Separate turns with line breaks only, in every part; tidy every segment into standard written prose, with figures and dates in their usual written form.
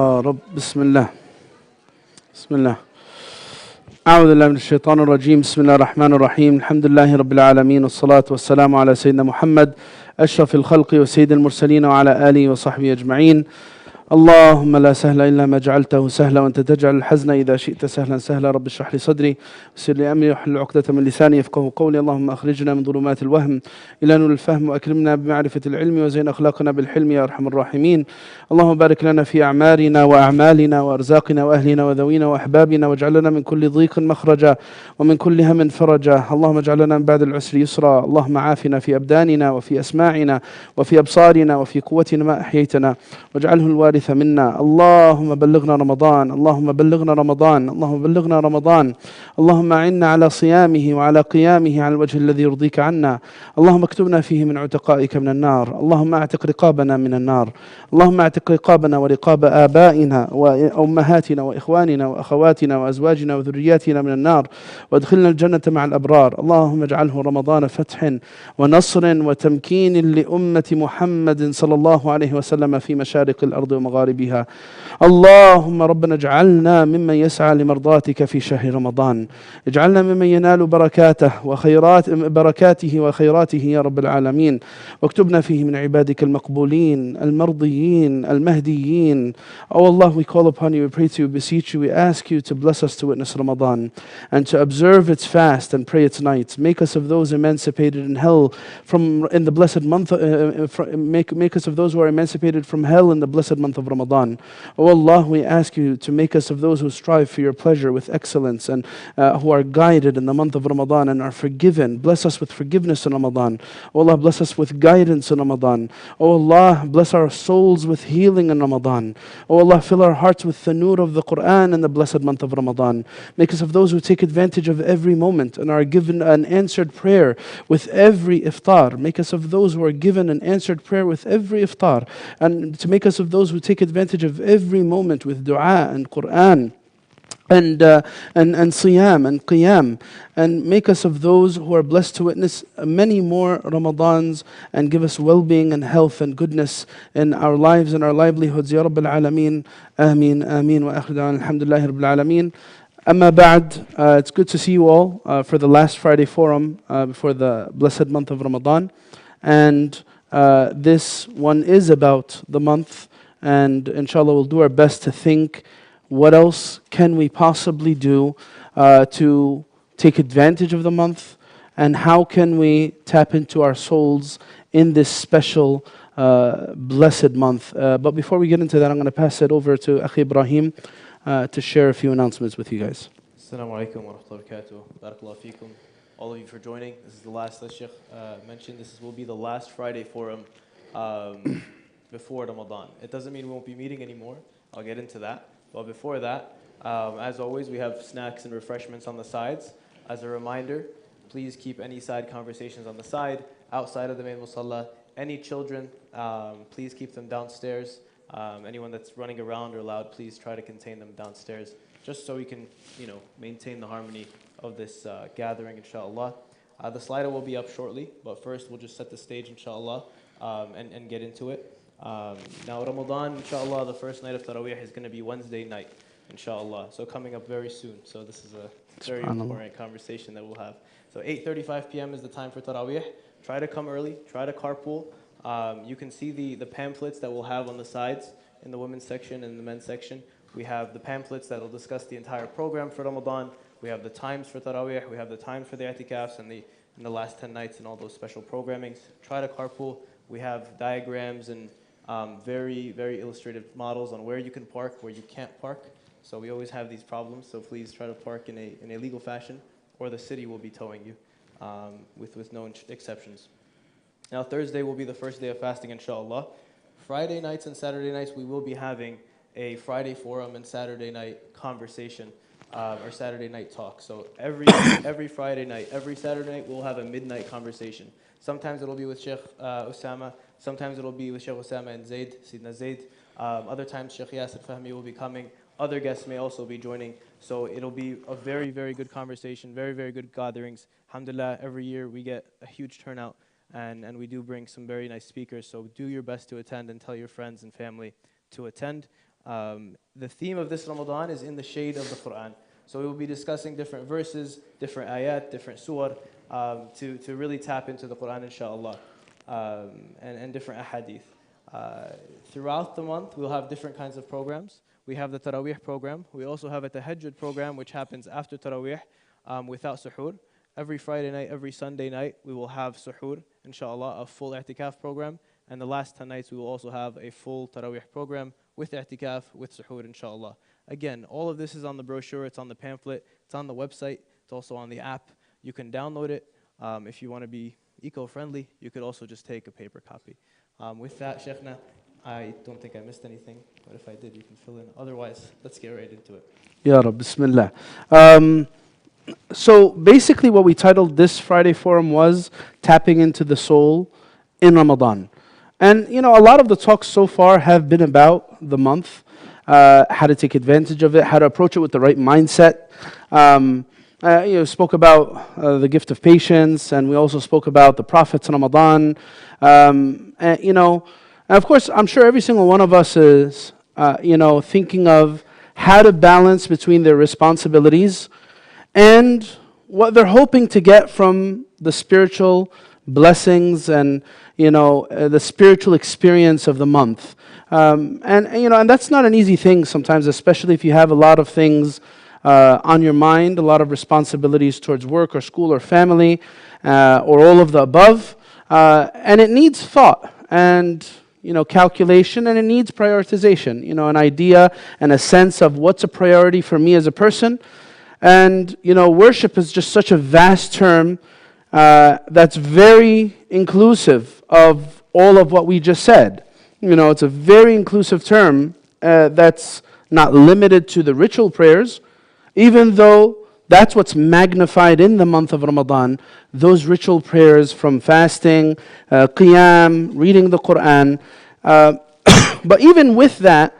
رب بسم الله بسم الله أعوذ بالله من الشيطان الرجيم بسم الله الرحمن الرحيم الحمد لله رب العالمين والصلاة والسلام على سيدنا محمد أشرف الخلق وسيد المرسلين وعلى آله وصحبه أجمعين اللهم لا سهل إلا ما جعلته سهلا وأنت تجعل الحزن إذا شئت سهلا سهلا رب اشرح لي صدري ويسر لي أمري واحلل عقدة من لساني يفقهوا قولي اللهم أخرجنا من ظلمات الوهم إلى نور الفهم وأكرمنا بمعرفة العلم وزين أخلاقنا بالحلم يا أرحم الراحمين اللهم بارك لنا في أعمارنا وأعمالنا وأرزاقنا وأهلنا وذوينا وأحبابنا واجعل لنا من كل ضيق مخرجا ومن كل هم فرجا اللهم اجعل لنا من بعد العسر يسرا اللهم عافنا في أبداننا وفي أسماعنا وفي أبصارنا وفي قوتنا ما أحييتنا واجعله الوارث منا اللهم بلغنا رمضان اللهم بلغنا رمضان اللهم بلغنا رمضان اللهم أعنا على صيامه وعلى قيامه على الوجه الذي يرضيك عنا اللهم اكتبنا فيه من عتقائك من النار اللهم اعتق رقابنا من النار اللهم اعتق رقابنا ورقاب آبائنا وأمهاتنا وإخواننا وأخواتنا وأزواجنا وذرياتنا من النار وادخلنا الجنة مع الأبرار اللهم اجعله رمضان فتح ونصر وتمكين لأمة محمد صلى الله عليه وسلم في مشارق الأرض ومغاربها اللهم ربنا اجعلنا ممن يسعى لمرضاتك في شهر رمضان اجعلنا ممن ينال بركاته وخيراته يا رب العالمين واكتبنا فيه من عبادك المقبولين المرضيين المهديين Oh Allah, we call upon you, we pray to you, beseech you, we ask you to bless us to witness Ramadan and to observe its fast and pray its nights. Make us of those emancipated in hell in the blessed month, make us of those who are emancipated from hell in the blessed month of Ramadan. Oh Allah, we ask you to make us of those who strive for your pleasure with excellence and who are guided in the month of Ramadan and are forgiven. Bless us with forgiveness in Ramadan. Oh Allah, bless us with guidance in Ramadan. Oh Allah, bless our souls with healing in Ramadan. Oh Allah, fill our hearts with the nur of the Quran in the blessed month of Ramadan. Make us of those who take advantage of every moment and are given an answered prayer with every iftar. Make us of those who are given an answered prayer with every iftar. And to make us of those who take advantage of every moment with dua and Quran and siyam and qiyam, and make us of those who are blessed to witness many more Ramadans and give us well-being and health and goodness in our lives and our livelihoods. Ya Rabbil Alameen. Ameen, ameen, wa akhiru da'wana alhamdulillahi Rabbil Alameen. Amma ba'd, it's good to see you all for the last Friday forum before the blessed month of Ramadan. And this one is about the month, and inshallah we'll do our best to think what else can we possibly do to take advantage of the month, and how can we tap into our souls in this special blessed month. But before we get into that, I'm going to pass it over to Akhi Ibrahim to share a few announcements with you guys.
Assalamu alaikum wa rahmatullahi wa barakatuh. Barakallahu feekum. All of you for joining. This is the last, as Shaykh mentioned, will be the last Friday forum before Ramadan. It doesn't mean we won't be meeting anymore. I'll get into that. But before that, as always, we have snacks and refreshments on the sides. As a reminder, please keep any side conversations on the side, outside of the main musalla. Any children, please keep them downstairs. Anyone that's running around or loud, please try to contain them downstairs, just so we can, maintain the harmony of this gathering, inshallah. The slider will be up shortly, but first we'll just set the stage, inshallah, and get into it. Now Ramadan, inshallah, the first night of Taraweeh is going to be Wednesday night, inshallah. So coming up very soon. So this is a very important conversation that we'll have. So 8:35 p.m. is the time for Taraweeh. Try to come early. Try to carpool. You can see the pamphlets that we'll have on the sides in the women's section and the men's section. We have the pamphlets that will discuss the entire program for Ramadan. We have the times for Taraweeh. We have the times for the i'tikafs and the last 10 nights and all those special programmings. Try to carpool. We have diagrams and very, very illustrative models on where you can park, where you can't park. So we always have these problems. So please try to park in a legal fashion, or the city will be towing you with no exceptions. Now Thursday will be the first day of fasting, inshallah. Friday nights and Saturday nights we will be having a Friday forum and Saturday night conversation or Saturday night talk. So every Friday night, every Saturday night we'll have a midnight conversation. Sometimes it'll be with Shaykh Osamah. Sometimes it'll be with Shaykh Osamah and Sidna Zaid. Other times Shaykh Yasir Fahmi will be coming. Other guests may also be joining. So it'll be a very, very good conversation, very, very good gatherings. Alhamdulillah, every year we get a huge turnout, and we do bring some very nice speakers. So do your best to attend and tell your friends and family to attend. The theme of this Ramadan is in the shade of the Quran. So we will be discussing different verses, different ayat, different surah, to really tap into the Quran, inshallah, and different ahadith. Throughout the month, we'll have different kinds of programs. We have the Taraweeh program. We also have a Tahajjud program, which happens after Taraweeh without suhoor. Every Friday night, every Sunday night, we will have suhoor, inshallah, a full i'tikaf program. And the last 10 nights, we will also have a full Taraweeh program with i'tikaf, with suhoor, inshallah. Again, all of this is on the brochure, it's on the pamphlet, it's on the website, it's also on the app. You can download it. If you want to be eco-friendly, you could also just take a paper copy. With that, Shaykhna, I don't think I missed anything, but if I did, you can fill in. Otherwise, let's get right into it.
Ya Rab, Bismillah. So basically what we titled this Friday Forum was Tapping into the Soul in Ramadan. And you know, a lot of the talks so far have been about the month, how to take advantage of it, how to approach it with the right mindset. Spoke about the gift of patience, and we also spoke about the prophets in Ramadan. And of course, I'm sure every single one of us is, thinking of how to balance between their responsibilities and what they're hoping to get from the spiritual blessings and the spiritual experience of the month. And that's not an easy thing sometimes, especially if you have a lot of things on your mind, a lot of responsibilities towards work or school or family, or all of the above. And it needs thought and calculation, and it needs prioritization, an idea and a sense of what's a priority for me as a person. And worship is just such a vast term that's very inclusive of all of what we just said. It's a very inclusive term that's not limited to the ritual prayers, even though that's what's magnified in the month of Ramadan, those ritual prayers from fasting, qiyam, reading the Quran. But even with that,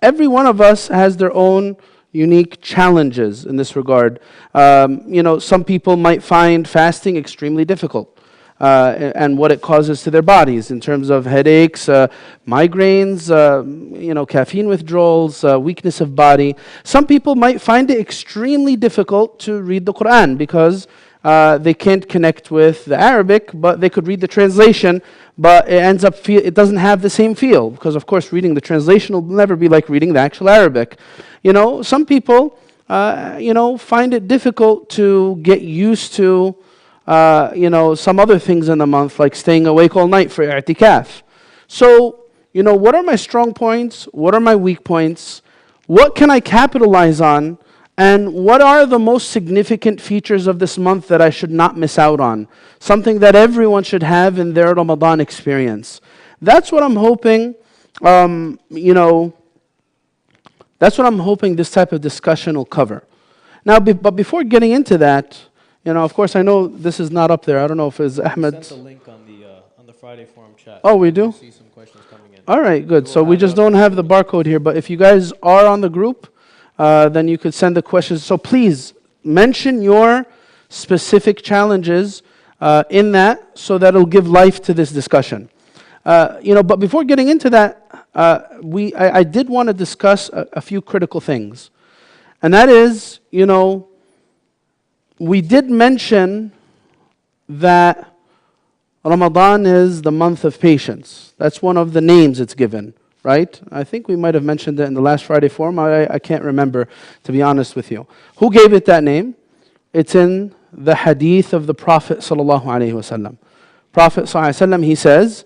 every one of us has their own unique challenges in this regard. Some people might find fasting extremely difficult. And what it causes to their bodies in terms of headaches, migraines, caffeine withdrawals, weakness of body. Some people might find it extremely difficult to read the Quran because they can't connect with the Arabic, but they could read the translation, but it doesn't have the same feel, because of course reading the translation will never be like reading the actual Arabic. Some people, find it difficult to get used to some other things in the month, like staying awake all night for i'tikaf. So, what are my strong points? What are my weak points? What can I capitalize on? And what are the most significant features of this month that I should not miss out on? Something that everyone should have in their Ramadan experience. That's what I'm hoping, that's what I'm hoping this type of discussion will cover. Now, but before getting into that, of course, I know this is not up there. I don't know if it's Ahmed.
We sent the link on the Friday forum chat.
Oh, we do?
See some questions coming in.
All right, good. So we just don't have the barcode here, but if you guys are on the group, then you could send the questions. So please mention your specific challenges in that, so that it'll give life to this discussion. But before getting into that, I did want to discuss a few critical things, and that is, we did mention that Ramadan is the month of patience. That's one of the names it's given, right? I think we might have mentioned it in the last Friday forum. I can't remember, to be honest with you. Who gave it that name? It's in the hadith of the Prophet sallallahu alaihi wasallam. Prophet sallallahu alaihi wasallam, he says,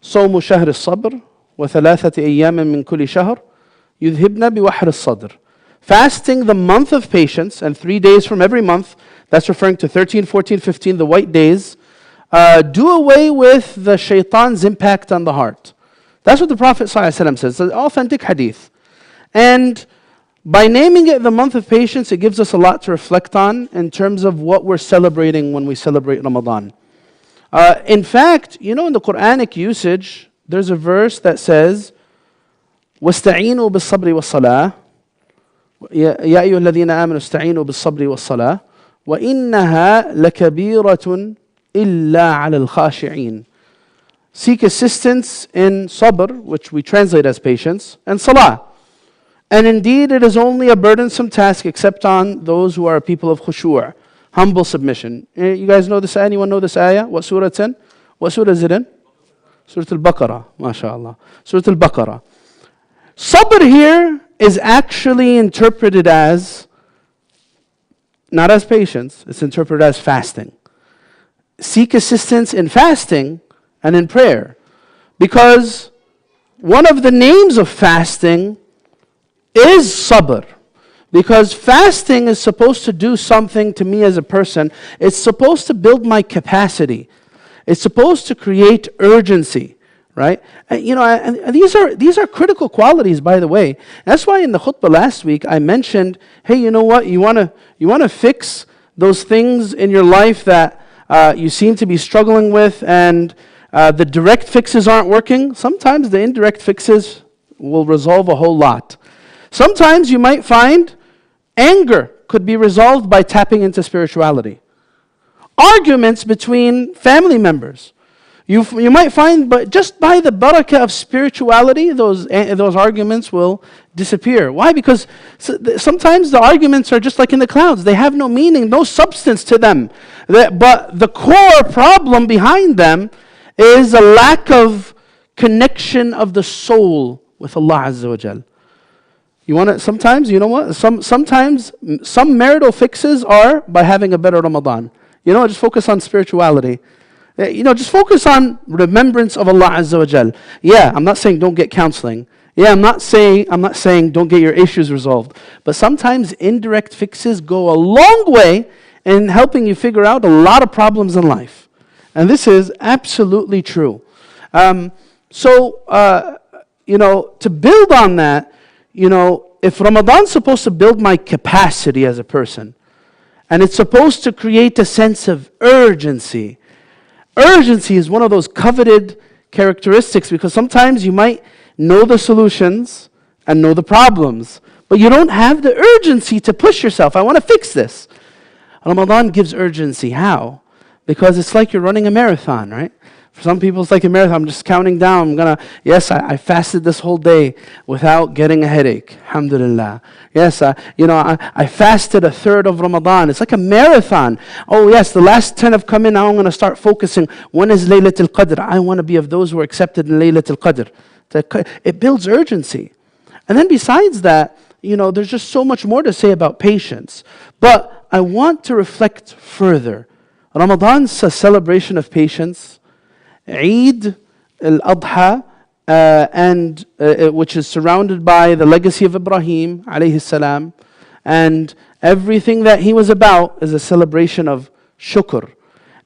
صوم شهر الصبر وثلاثة أيام من كل شهر يذهبن بوحر الصدر. Fasting the month of patience, and 3 days from every month, that's referring to 13, 14, 15, the white days, do away with the shaitan's impact on the heart. That's what the Prophet ﷺ says. It's an authentic hadith. And by naming it the month of patience, it gives us a lot to reflect on in terms of what we're celebrating when we celebrate Ramadan. In fact, in the Quranic usage, there's a verse that says, وَاسْتَعِينُوا بِالصَّبْرِ وَالصَّلَاةِ يا أيها الذين آمنوا استعينوا بالصبر والصلاة وإنها لكبيرة إلا على الخاشعين. seek assistance in sabr, which we translate as patience, and salah. And indeed, it is only a burdensome task except on those who are people of khushu', humble submission. You guys know this ayah? Anyone know this ayah? What surah it's in? What surah is it in? Surah Al-Baqarah, mashallah. Surah Al-Baqarah. Sabr here is actually interpreted as, not as patience, it's interpreted as fasting. Seek assistance in fasting and in prayer. Because one of the names of fasting is sabr. Because fasting is supposed to do something to me as a person. It's supposed to build my capacity. It's supposed to create urgency, right? And these are critical qualities, by the way. That's why in the khutbah last week I mentioned, hey, you know what? You want to fix those things in your life that you seem to be struggling with, and the direct fixes aren't working. Sometimes the indirect fixes will resolve a whole lot. Sometimes you might find anger could be resolved by tapping into spirituality. Arguments between family members. You might find, but just by the barakah of spirituality, those arguments will disappear. Why? Because sometimes the arguments are just like in the clouds. They have no meaning, no substance to them. But the core problem behind them is a lack of connection of the soul with Allah Azza wa Jal. Sometimes, you know what? Sometimes some marital fixes are by having a better Ramadan. Just focus on spirituality. Just focus on remembrance of Allah Azza wa Jal. Yeah, I'm not saying don't get counseling. Yeah, I'm not saying don't get your issues resolved. But sometimes indirect fixes go a long way in helping you figure out a lot of problems in life. And this is absolutely true. To build on that, if Ramadan's supposed to build my capacity as a person, and it's supposed to create a sense of urgency. Urgency is one of those coveted characteristics, because sometimes you might know the solutions and know the problems, but you don't have the urgency to push yourself. I want to fix this. Ramadan gives urgency. How? Because it's like you're running a marathon, right? For some people, it's like a marathon. I'm just counting down. I fasted this whole day without getting a headache. Alhamdulillah. Yes, I fasted a third of Ramadan. It's like a marathon. Oh yes, the last 10 have come in. Now I'm going to start focusing. When is Laylatul Qadr? I want to be of those who are accepted in Laylatul Qadr. It builds urgency. And then besides that, there's just so much more to say about patience. But I want to reflect further. Ramadan's a celebration of patience. Eid al-Adha, which is surrounded by the legacy of Ibrahim alayhi salam, and everything that he was about is a celebration of shukr.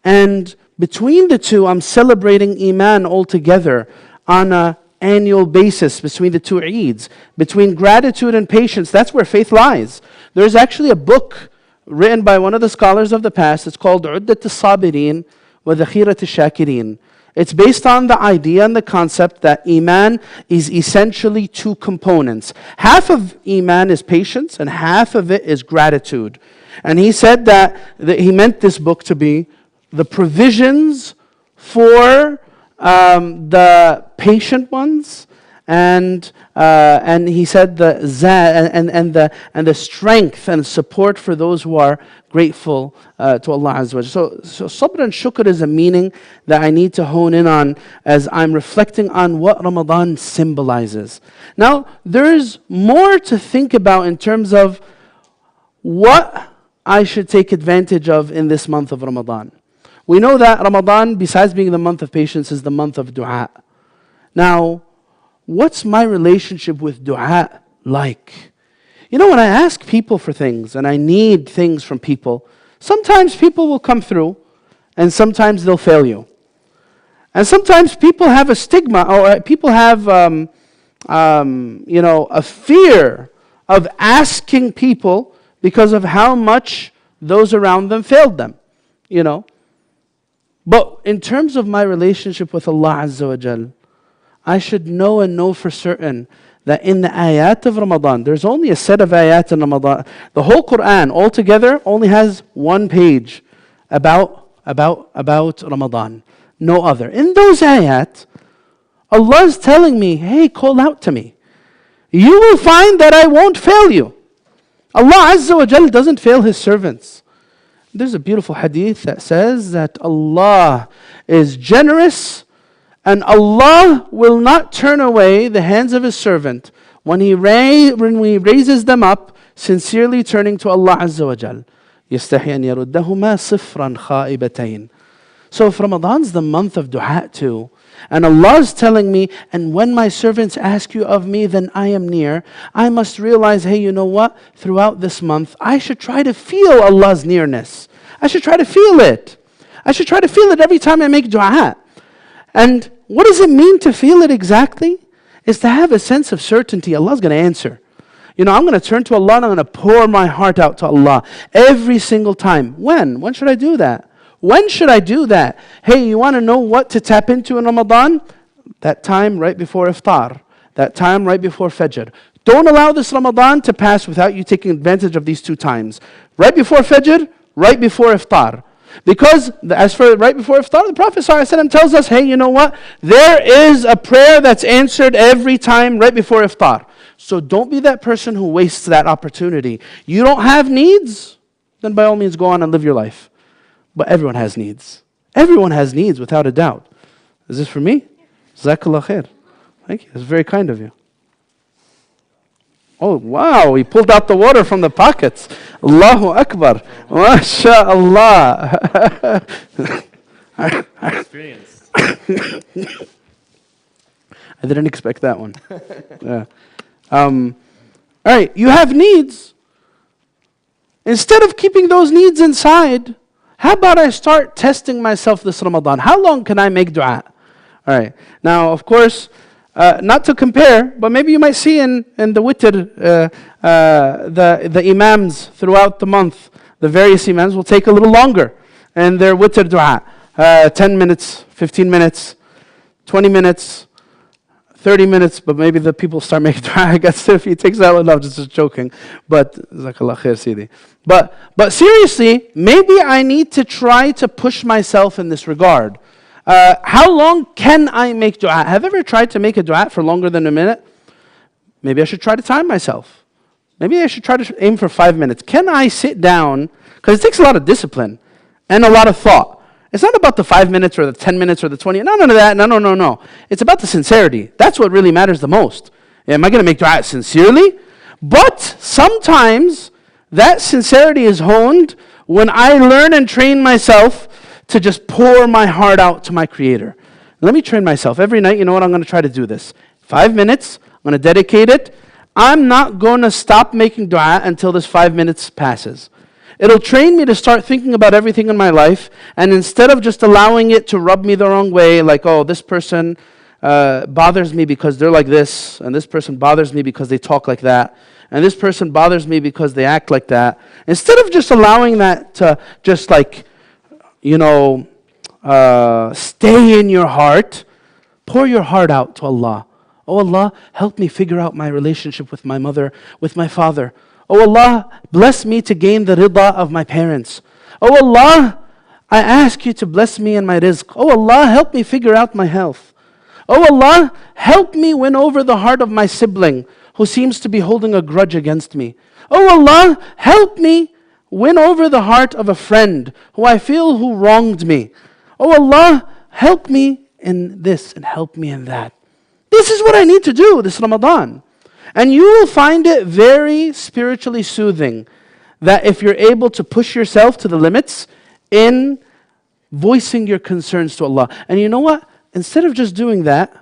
And between the two, I'm celebrating Iman altogether on an annual basis between the two Eids. Between gratitude and patience, that's where faith lies. There's actually a book written by one of the scholars of the past. It's called Uddat al-Sabirin wa Dhakhirat al-Shakirin. It's based on the idea and the concept that Iman is essentially two components. Half of Iman is patience and half of it is gratitude. And he said that he meant this book to be the provisions for the patient ones, and he said the and the strength and support for those who are grateful to Allah Azza wa Jalla. So sabr and shukr is a meaning that I need to hone in on as I'm reflecting on what Ramadan symbolizes. Now, there's more to think about in terms of what I should take advantage of in this month of Ramadan. We know that Ramadan, besides being the month of patience, is the month of dua. Now, what's my relationship with dua like? When I ask people for things and I need things from people, sometimes people will come through and sometimes they'll fail you. And sometimes people have a stigma, or people have a fear of asking people because of how much those around them failed them. But in terms of my relationship with Allah Azza wa Jal, I should know for certain that in the ayat of Ramadan, there's only a set of ayat in Ramadan. The whole Quran altogether only has one page about Ramadan. no other. In those ayat, Allah is telling me, hey, call out to me. You will find that I won't fail you. Allah Azza wa Jal doesn't fail His servants. There's a beautiful hadith that says that Allah is generous and Allah will not turn away the hands of His servant when He raises them up, sincerely turning to Allah Azza wa Jal. يَسْتَحِي أَنْ يَرُدَّهُمَا صِفْرًا خَائِبَتَيْنِ. So if Ramadan's the month of du'a too, and Allah is telling me, and when my servants ask you of me, then I am near, I must realize, hey, you know what? Throughout this month, I should try to feel Allah's nearness. I should try to feel it. I should try to feel it every time I make du'a. And what does it mean to feel it exactly? Is to have a sense of certainty Allah's going to answer. You know, I'm going to turn to Allah and I'm going to pour my heart out to Allah every single time. When? When should I do that? When should I do that? Hey, you want to know what to tap into in Ramadan? That time right before iftar. That time right before fajr. Don't allow this Ramadan to pass without you taking advantage of these two times. Right before fajr, right before iftar. Because as for right before iftar, the Prophet ﷺ tells us, hey, you know what? There is a prayer that's answered every time right before iftar. So don't be that person who wastes that opportunity. You don't have needs? Then by all means go on and live your life. But everyone has needs. Everyone has needs, without a doubt. Is this for me? Jazakallah khair. Thank you. It's very kind of you. Oh, wow. He pulled out the water from the pockets. Allahu Akbar. MashaAllah.
Experienced.
I didn't expect that one. Yeah. All right. You have needs. Instead of keeping those needs inside, how about I start testing myself this Ramadan? How long can I make dua? All right. Now, of course, not to compare, but maybe you might see in the witr, the imams throughout the month, the various imams will take a little longer in their witr dua. 10 minutes, 15 minutes, 20 minutes, 30 minutes, but maybe the people start making dua. I guess if he takes that long, I'm just joking. But, Jazakallah khair, Sidi. But seriously, maybe I need to try to push myself in this regard. How long can I make dua? Have you ever tried to make a dua for longer than a minute? Maybe I should try to time myself. Maybe I should try to aim for 5 minutes. Can I sit down? Because it takes a lot of discipline and a lot of thought. It's not about the 5 minutes or the 10 minutes or the 20. None of that. No. It's about the sincerity. That's what really matters the most. Am I going to make dua sincerely? But sometimes that sincerity is honed when I learn and train myself to just pour my heart out to my Creator. Let me train myself. Every night, you know what? I'm going to try to do this. 5 minutes. I'm going to dedicate it. I'm not going to stop making dua until this 5 minutes passes. It'll train me to start thinking about everything in my life, and instead of just allowing it to rub me the wrong way, like, oh, this person bothers me because they're like this, and this person bothers me because they talk like that, and this person bothers me because they act like that. Instead of just allowing that to just like, stay in your heart, pour your heart out to Allah. Oh Allah, help me figure out my relationship with my mother, with my father. Oh Allah, bless me to gain the rida of my parents. Oh Allah, I ask you to bless me and my rizq. Oh Allah, help me figure out my health. Oh Allah, help me win over the heart of my sibling who seems to be holding a grudge against me. Oh Allah, help me win over the heart of a friend who I feel who wronged me. Oh Allah, help me in this and help me in that. This is what I need to do this Ramadan. And you will find it very spiritually soothing that if you're able to push yourself to the limits in voicing your concerns to Allah. And you know what? Instead of just doing that,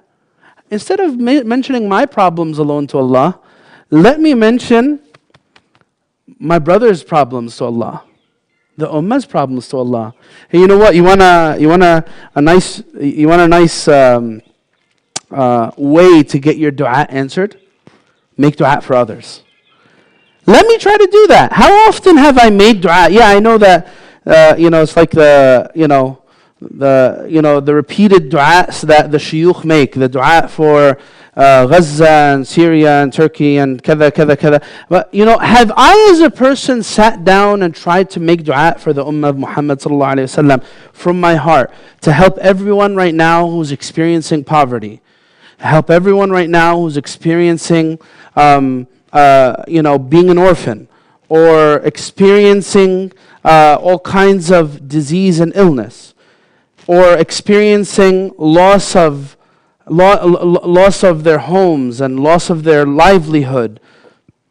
instead of mentioning my problems alone to Allah, let me mention my brother's problems to Allah, the ummah's problems to Allah. Hey, you know what? You want a nice way to get your dua answered? Make dua for others. Let me try to do that. How often have I made dua? Yeah, I know that, it's like the the repeated du'as that the shuyukh make, the du'a for Gaza and Syria and Turkey and kada, kada, kada. But, have I as a person sat down and tried to make du'a for the ummah of Muhammad sallallahu alayhi wasallam from my heart to help everyone right now who's experiencing poverty, help everyone right now who's experiencing, being an orphan or experiencing all kinds of disease and illness, or experiencing loss of their homes and loss of their livelihood.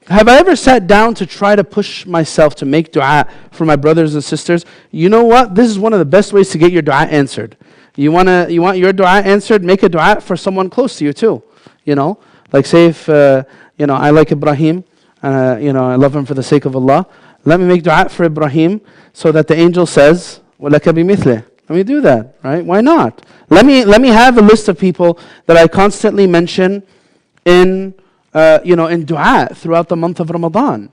Have I ever sat down to try to push myself to make dua for my brothers and sisters? You know what? This is one of the best ways to get your dua answered. You want your dua answered? Make a dua for someone close to you too. Like say if I like Ibrahim, I love him for the sake of Allah. Let me make dua for Ibrahim so that the angel says, وَلَكَ بِمِثْلِهِ. Let me do that, right? Why not? Let me have a list of people that I constantly mention in dua throughout the month of Ramadan.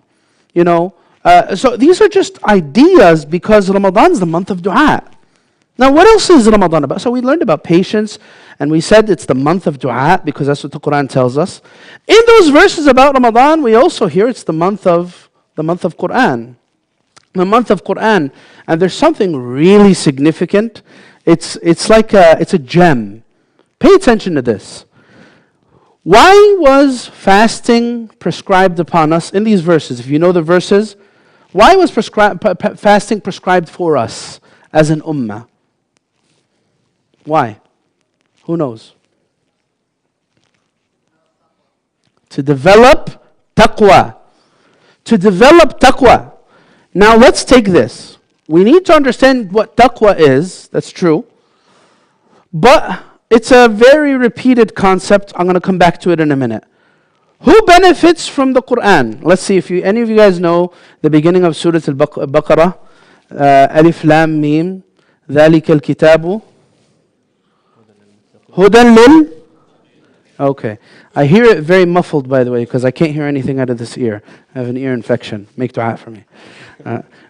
So these are just ideas because Ramadan is the month of dua. Now, what else is Ramadan about? So we learned about patience, and we said it's the month of dua because that's what the Quran tells us. In those verses about Ramadan, we also hear it's the month of Quran. The month of Quran, and there's something really significant. It's like it's a gem. Pay attention to this. Why was fasting prescribed upon us in these verses? If you know the verses, why was fasting prescribed for us as an ummah? Why? Who knows? To develop taqwa. To develop taqwa. Now let's take this. We need to understand what taqwa is. That's true. But it's a very repeated concept. I'm going to come back to it in a minute. Who benefits from the Quran? Let's see if any of you guys know the beginning of Surah Al-Baqarah. Alif Lam Mim. ذَلِكَ الْكِتَابُ هُدًى لِلْ. Okay. I hear it very muffled, by the way, because I can't hear anything out of this ear. I have an ear infection. Make dua for me.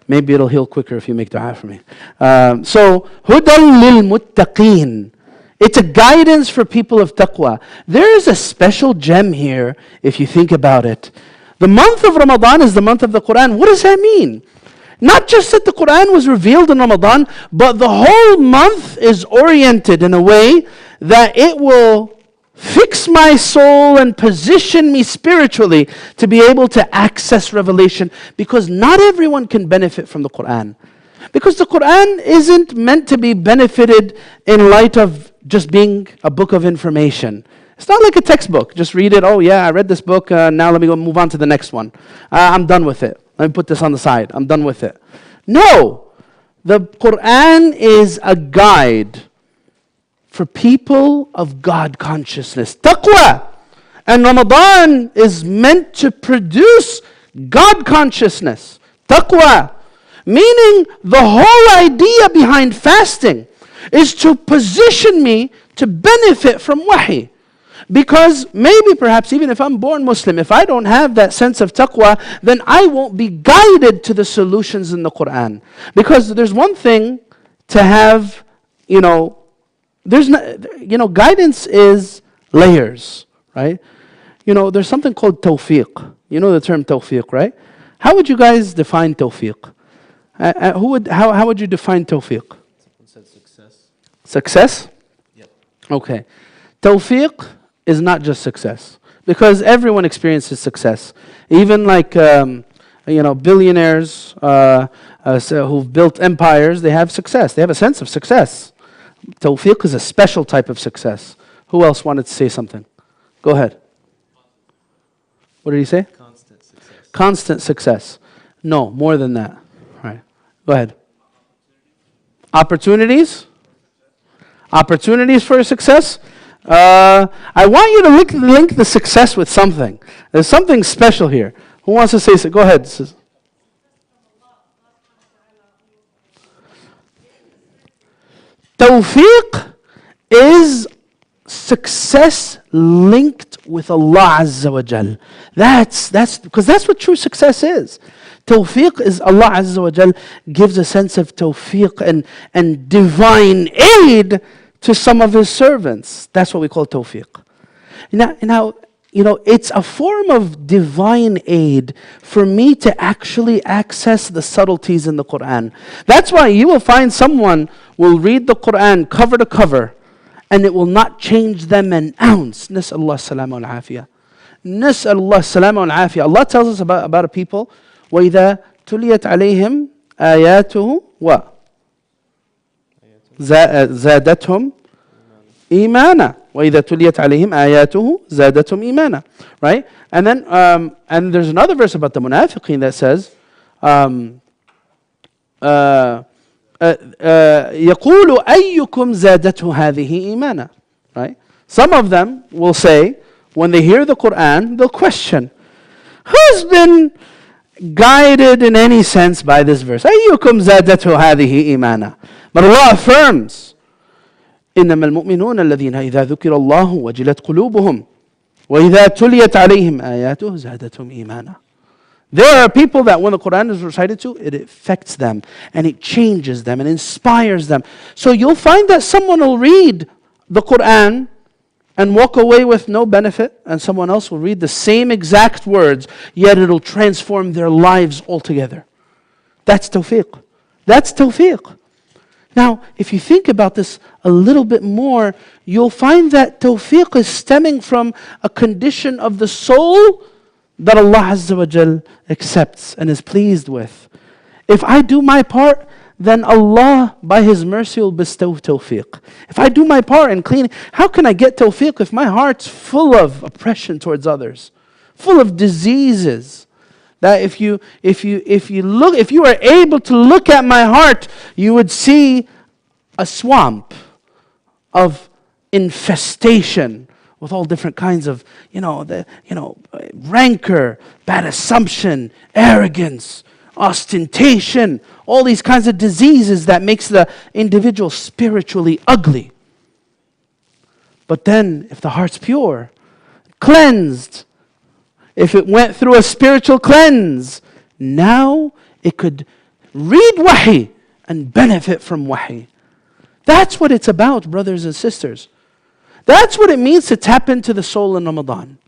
Maybe it'll heal quicker if you make dua for me. So, هُدًى لِلْمُتَّقِينَ. It's a guidance for people of taqwa. There is a special gem here, if you think about it. The month of Ramadan is the month of the Quran. What does that mean? Not just that the Quran was revealed in Ramadan, but the whole month is oriented in a way that it will fix my soul and position me spiritually to be able to access revelation, because not everyone can benefit from the Quran. Because the Quran isn't meant to be benefited in light of just being a book of information. It's not like a textbook. Just read it. Oh yeah, I read this book. Now let me go move on to the next one. I'm done with it. Let me put this on the side. I'm done with it. No. The Quran is a guide for people of God consciousness. Taqwa. And Ramadan is meant to produce God consciousness. Taqwa. Meaning the whole idea behind fasting is to position me to benefit from wahi. Because maybe perhaps even if I'm born Muslim, if I don't have that sense of taqwa, then I won't be guided to the solutions in the Quran. Because there's one thing to have, guidance is layers, right? There's something called tawfiq. You know the term tawfiq, right? How would you guys define tawfiq? How would you define tawfiq?
Someone said success.
Success?
Yep.
Okay. Tawfiq is not just success, because everyone experiences success. Even like billionaires who've built empires, they have success. They have a sense of success. Tawfiq is a special type of success. Who else wanted to say something? Go ahead. What did he say?
Constant success.
Constant success. No, more than that. All right. Go ahead. Opportunities? Opportunities for success? I want you to link the success with something. There's something special here. Who wants to say so? Go ahead. Tawfiq is success linked with Allah Azza wa Jal. That's because that's what true success is. Tawfiq is Allah Azza wa Jal gives a sense of tawfiq and divine aid to some of His servants. That's what we call tawfiq. Now, it's a form of divine aid for me to actually access the subtleties in the Quran. That's why you will find someone will read the Quran cover to cover, and it will not change them an ounce. Nas'Allah salama al-afiyah. Nas'Allah salama al-afiyah. Allah tells us about a people, وَإِذَا تُلِيَتْ عَلَيْهِمْ آيَاتُهُ زَادَتْهُمْ إِيمَانًا وَإِذَا تُلِيَتْ عَلَيْهِمْ آيَاتُهُ زَادَتْهُمْ إِيمَانًا. Right? And then, and there's another verse about the munafiqeen that says, يَقُولُ أَيُّكُمْ زَادَتْهُ هَذِهِ إِيمَانًا. Right? Some of them will say, when they hear the Quran, they'll question, who's been guided in any sense by this verse? أَيُّكُمْ زَادَتْهُ هَذِهِ إِيمَانًا. But Allah affirms, إنما المؤمنون الذين إذا ذكر الله وجلت قلوبهم وإذا تليت عليهم آياته زادتهم إيمانا. There are people that when the Quran is recited to, it affects them and it changes them and inspires them. So you'll find that someone will read the Quran and walk away with no benefit, and someone else will read the same exact words, yet it'll transform their lives altogether. That's tawfiq. That's tawfiq. Now, if you think about this a little bit more, you'll find that tawfiq is stemming from a condition of the soul that Allah Azza wa Jal accepts and is pleased with. If I do my part, then Allah, by His mercy, will bestow tawfiq. If I do my part in cleaning, how can I get tawfiq if my heart's full of oppression towards others, full of diseases? That if you were able to look at my heart, you would see a swamp of infestation with all different kinds of, rancor, bad assumption, arrogance, ostentation, all these kinds of diseases that makes the individual spiritually ugly. But then, if the heart's pure, cleansed, if it went through a spiritual cleanse, now it could read wahi and benefit from wahi. That's what it's about, brothers and sisters. That's what it means to tap into the soul in Ramadan.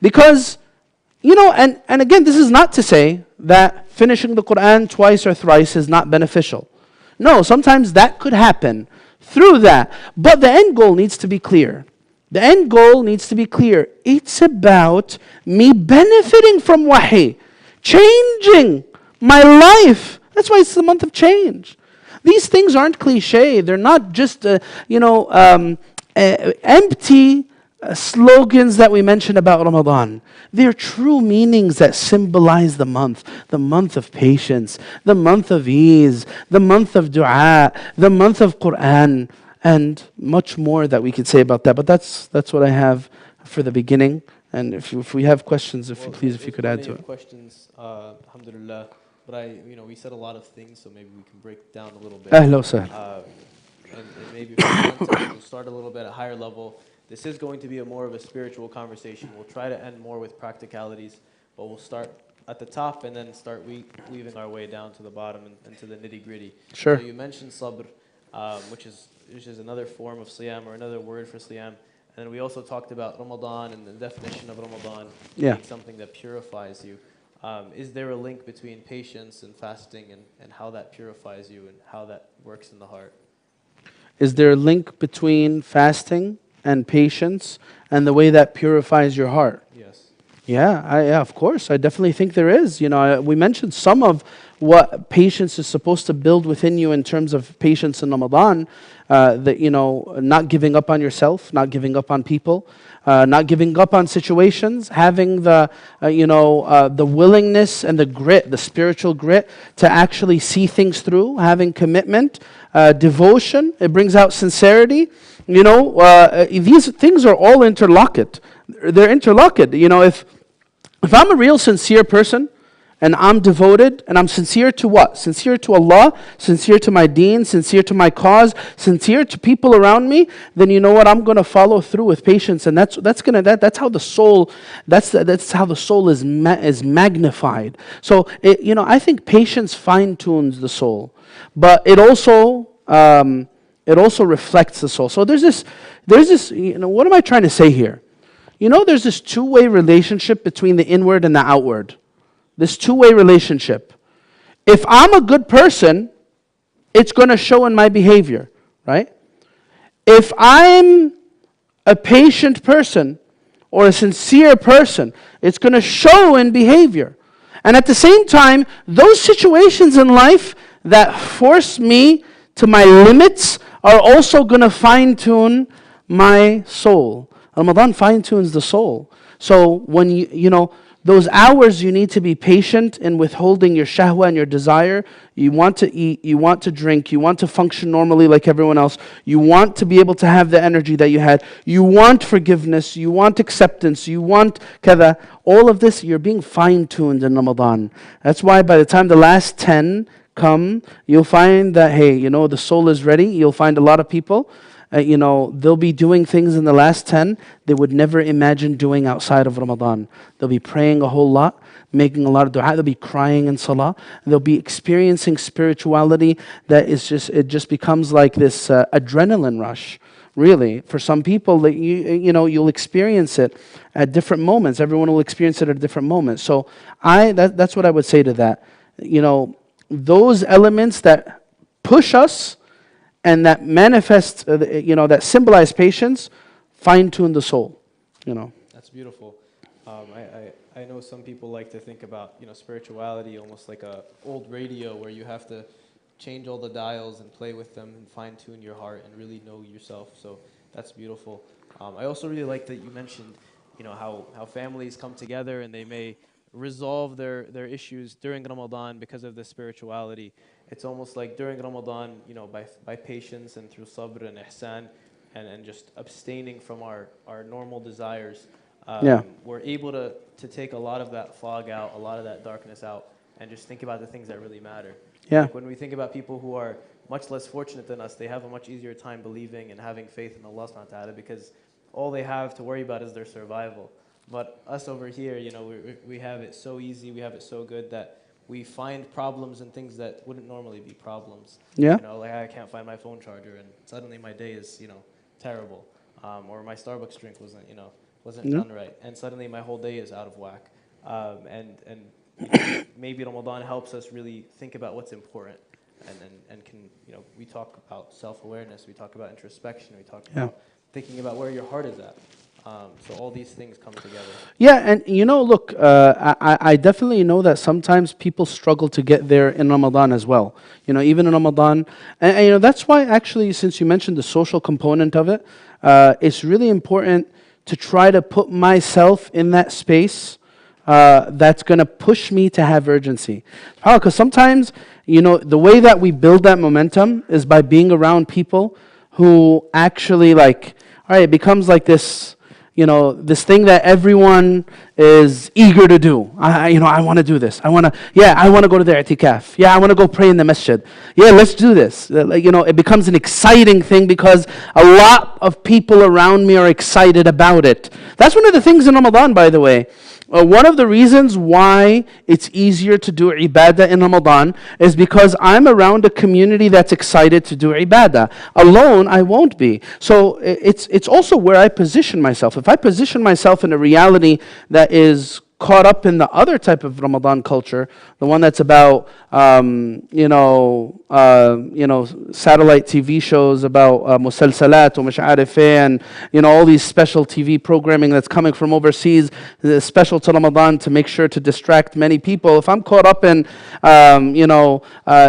Because, and again, this is not to say that finishing the Quran twice or thrice is not beneficial. No, sometimes that could happen through that. But the end goal needs to be clear. The end goal needs to be clear. It's about me benefiting from wahi, changing my life. That's why it's the month of change. These things aren't cliche. They're not just, empty slogans that we mention about Ramadan. They're true meanings that symbolize the month of patience, the month of ease, the month of dua, the month of Quran, and much more that we could say about that. But that's what I have for the beginning. And if we have questions, if you could add to it.
Questions, alhamdulillah. But we said a lot of things, so maybe we can break down a little bit.
Ahlan wa sahlan.
And maybe we'll start a little bit at a higher level. This is going to be more of a spiritual conversation. We'll try to end more with practicalities, but we'll start at the top and then start weaving our way down to the bottom and to the nitty gritty.
Sure.
So you mentioned sabr, which is another form of siyam or another word for siyam. And then we also talked about Ramadan and the definition of Ramadan being something that purifies you. Is there a link between patience and fasting and how that purifies you and how that works in the heart?
Is there a link between fasting and patience and the way that purifies your heart?
Yes.
Yeah, of course. I definitely think there is. We mentioned some of what patience is supposed to build within you in terms of patience in Ramadan. Not giving up on yourself, not giving up on people, not giving up on situations, having the willingness and the grit, the spiritual grit to actually see things through, having commitment, devotion. It brings out sincerity. These things are all interlocked. They're interlocked. If I'm a real sincere person, and I'm devoted, and I'm sincere to what? Sincere to Allah, sincere to my deen, sincere to my cause, sincere to people around me, then you know what? I'm going to follow through with patience, and that's how the soul, that's how the soul is magnified. So I think patience fine tunes the soul, but it also reflects the soul. So there's this. What am I trying to say here? There's this two-way relationship between the inward and the outward. This two-way relationship. If I'm a good person, it's going to show in my behavior, right? If I'm a patient person or a sincere person, it's going to show in behavior. And at the same time, those situations in life that force me to my limits are also going to fine-tune my soul. Ramadan fine-tunes the soul. So when those hours you need to be patient in withholding your shahwa and your desire. You want to eat, you want to drink, you want to function normally like everyone else. You want to be able to have the energy that you had. You want forgiveness, you want acceptance, you want kada. All of this, you're being fine-tuned in Ramadan. That's why by the time the last 10 come, you'll find that, the soul is ready. You'll find a lot of people, they'll be doing things in the last 10 they would never imagine doing outside of Ramadan. They'll be praying a whole lot, making a lot of dua. They'll be crying in salah. They'll be experiencing spirituality that it just becomes like this adrenaline rush. Really, for some people, you'll experience it at different moments. Everyone will experience it at a different moment. So that's what I would say to that. Those elements that push us and that manifest, that symbolize patience, fine-tune the soul.
That's beautiful. I know some people like to think about spirituality almost like a old radio where you have to change all the dials and play with them and fine-tune your heart and really know yourself. So that's beautiful. I also really like that you mentioned how families come together and they may resolve their issues during Ramadan because of the spirituality. It's almost like during Ramadan, by patience and through sabr and ihsan and just abstaining from our normal desires, we're able to take a lot of that fog out, a lot of that darkness out, and just think about the things that really matter.
Yeah.
Like when we think about people who are much less fortunate than us, they have a much easier time believing and having faith in Allah subhanahu wa ta'ala because all they have to worry about is their survival. But us over here, we have it so easy, we have it so good that we find problems and things that wouldn't normally be problems.
Yeah.
Like I can't find my phone charger and suddenly my day is, terrible. Or my Starbucks drink wasn't done right. And suddenly my whole day is out of whack. And maybe Ramadan helps us really think about what's important. And can, we talk about self-awareness, we talk about introspection, we talk about thinking about where your heart is at. So all these things come together.
Yeah, and look, I definitely know that sometimes people struggle to get there in Ramadan as well. Even in Ramadan, and that's why actually, since you mentioned the social component of it, it's really important to try to put myself in that space that's going to push me to have urgency. Because sometimes, the way that we build that momentum is by being around people who actually it becomes like this, this thing that everyone is eager to do. I want to do this. I want to go to the i'tikaf. Yeah, I want to go pray in the masjid. Yeah, let's do this. It becomes an exciting thing because a lot of people around me are excited about it. That's one of the things in Ramadan, by the way. One of the reasons why it's easier to do ibadah in Ramadan is because I'm around a community that's excited to do ibadah. Alone, I won't be. So it's also where I position myself. If I position myself in a reality that is caught up in the other type of Ramadan culture, the one that's about satellite TV shows about musalsalat or mash'arif and all these special TV programming that's coming from overseas, special to Ramadan to make sure to distract many people. If I'm caught up in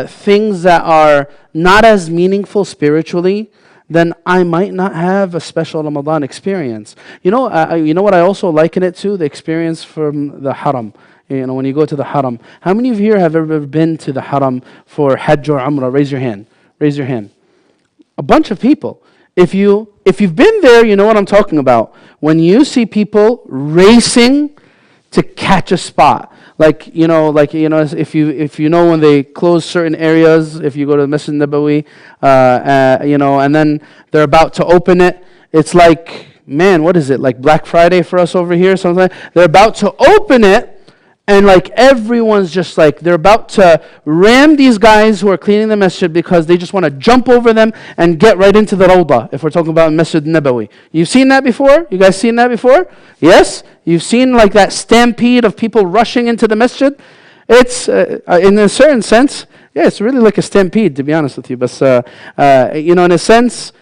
things that are not as meaningful spiritually, then I might not have a special Ramadan experience. You know what I also liken it to? The experience from the Haram. When you go to the Haram. How many of you here have ever been to the Haram for Hajj or Umrah? Raise your hand. Raise your hand. A bunch of people. If you've been there, you know what I'm talking about. When you see people racing to catch a spot. Like if you know when they close certain areas, if you go to the Masjid Nabawi, and then they're about to open it, it's like, man, what is it, like Black Friday for us over here? Something like, they're about to open it, and like everyone's just like, they're about to ram these guys who are cleaning the masjid because they just want to jump over them and get right into the Rawdah, if we're talking about Masjid Nabawi. You've seen that before? You guys seen that before? Yes? You've seen like that stampede of people rushing into the masjid? It's, in a certain sense, yeah, it's really like a stampede, to be honest with you. But, in a sense,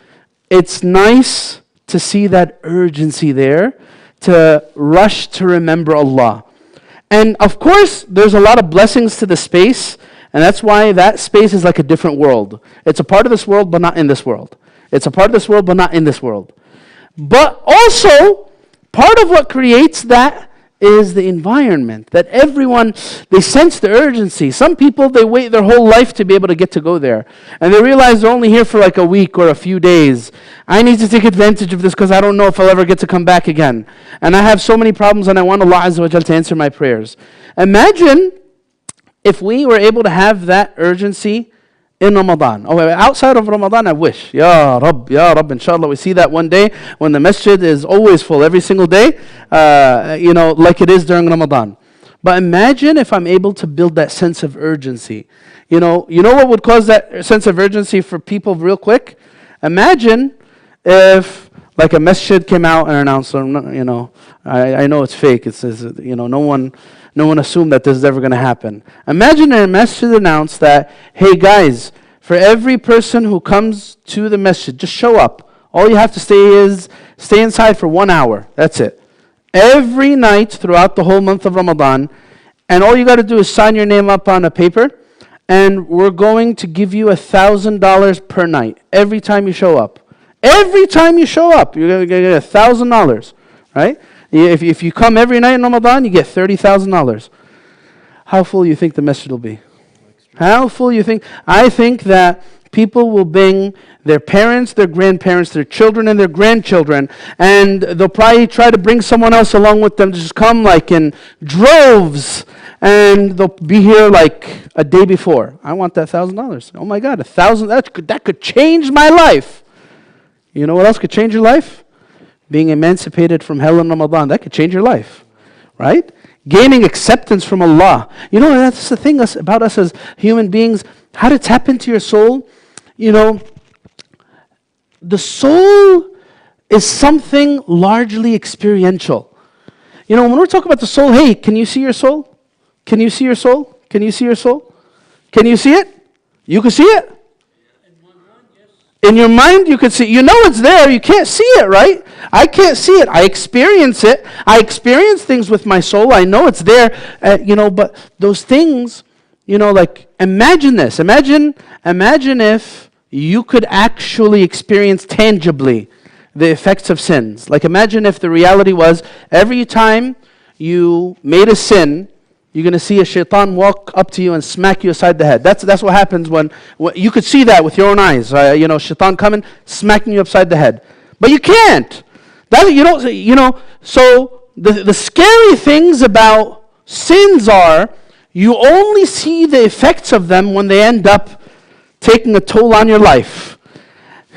it's nice to see that urgency there, to rush to remember Allah. And of course, there's a lot of blessings to the space, and that's why that space is like a different world. It's a part of this world, but not in this world. It's a part of this world, but not in this world. But also, part of what creates that is the environment, that everyone, they sense the urgency. Some people, they wait their whole life to be able to get to go there. And they realize they're only here for like a week or a few days. I need to take advantage of this because I don't know if I'll ever get to come back again. And I have so many problems and I want Allah Azza wa Jal to answer my prayers. Imagine if we were able to have that urgency in Ramadan. Outside of Ramadan, I wish. Ya Rabb, inshallah, we see that one day when the masjid is always full every single day, like it is during Ramadan. But imagine if I'm able to build that sense of urgency. You know what would cause that sense of urgency for people real quick? Imagine if like a masjid came out and announced, I know it's fake. It says, no one assumed that this is ever going to happen. Imagine a masjid announced that, hey guys, for every person who comes to the masjid, just show up. All you have to stay inside for 1 hour. That's it. Every night throughout the whole month of Ramadan, and all you got to do is sign your name up on a paper, and we're going to give you $1,000 per night every time you show up. Every time you show up, you're going to get $1,000, right? If you come every night in Ramadan, you get $30,000. How full you think the masjid will be? How full you think? I think that people will bring their parents, their grandparents, their children, and their grandchildren, and they'll probably try to bring someone else along with them to just come like in droves, and they'll be here like a day before. I want that $1,000. Oh my God, $1,000, that could change my life. You know what else could change your life? Being emancipated from hell in Ramadan, that could change your life, right? Gaining acceptance from Allah. That's the thing about us as human beings, how to tap into your soul. The soul is something largely experiential. When we're talking about the soul, hey, can you see your soul? Can you see your soul? Can you see your soul? Can you see it? You can see it? In your mind, you can see. You know it's there. You can't see it, right? I can't see it. I experience it. I experience things with my soul. I know it's there. But those things, like imagine this. Imagine if you could actually experience tangibly the effects of sins. Like imagine if the reality was every time you made a sin, you're going to see a shaitan walk up to you and smack you aside the head. That's what happens when you could see that with your own eyes. Shaitan coming, smacking you upside the head. But you can't. So the scary things about sins are you only see the effects of them when they end up taking a toll on your life.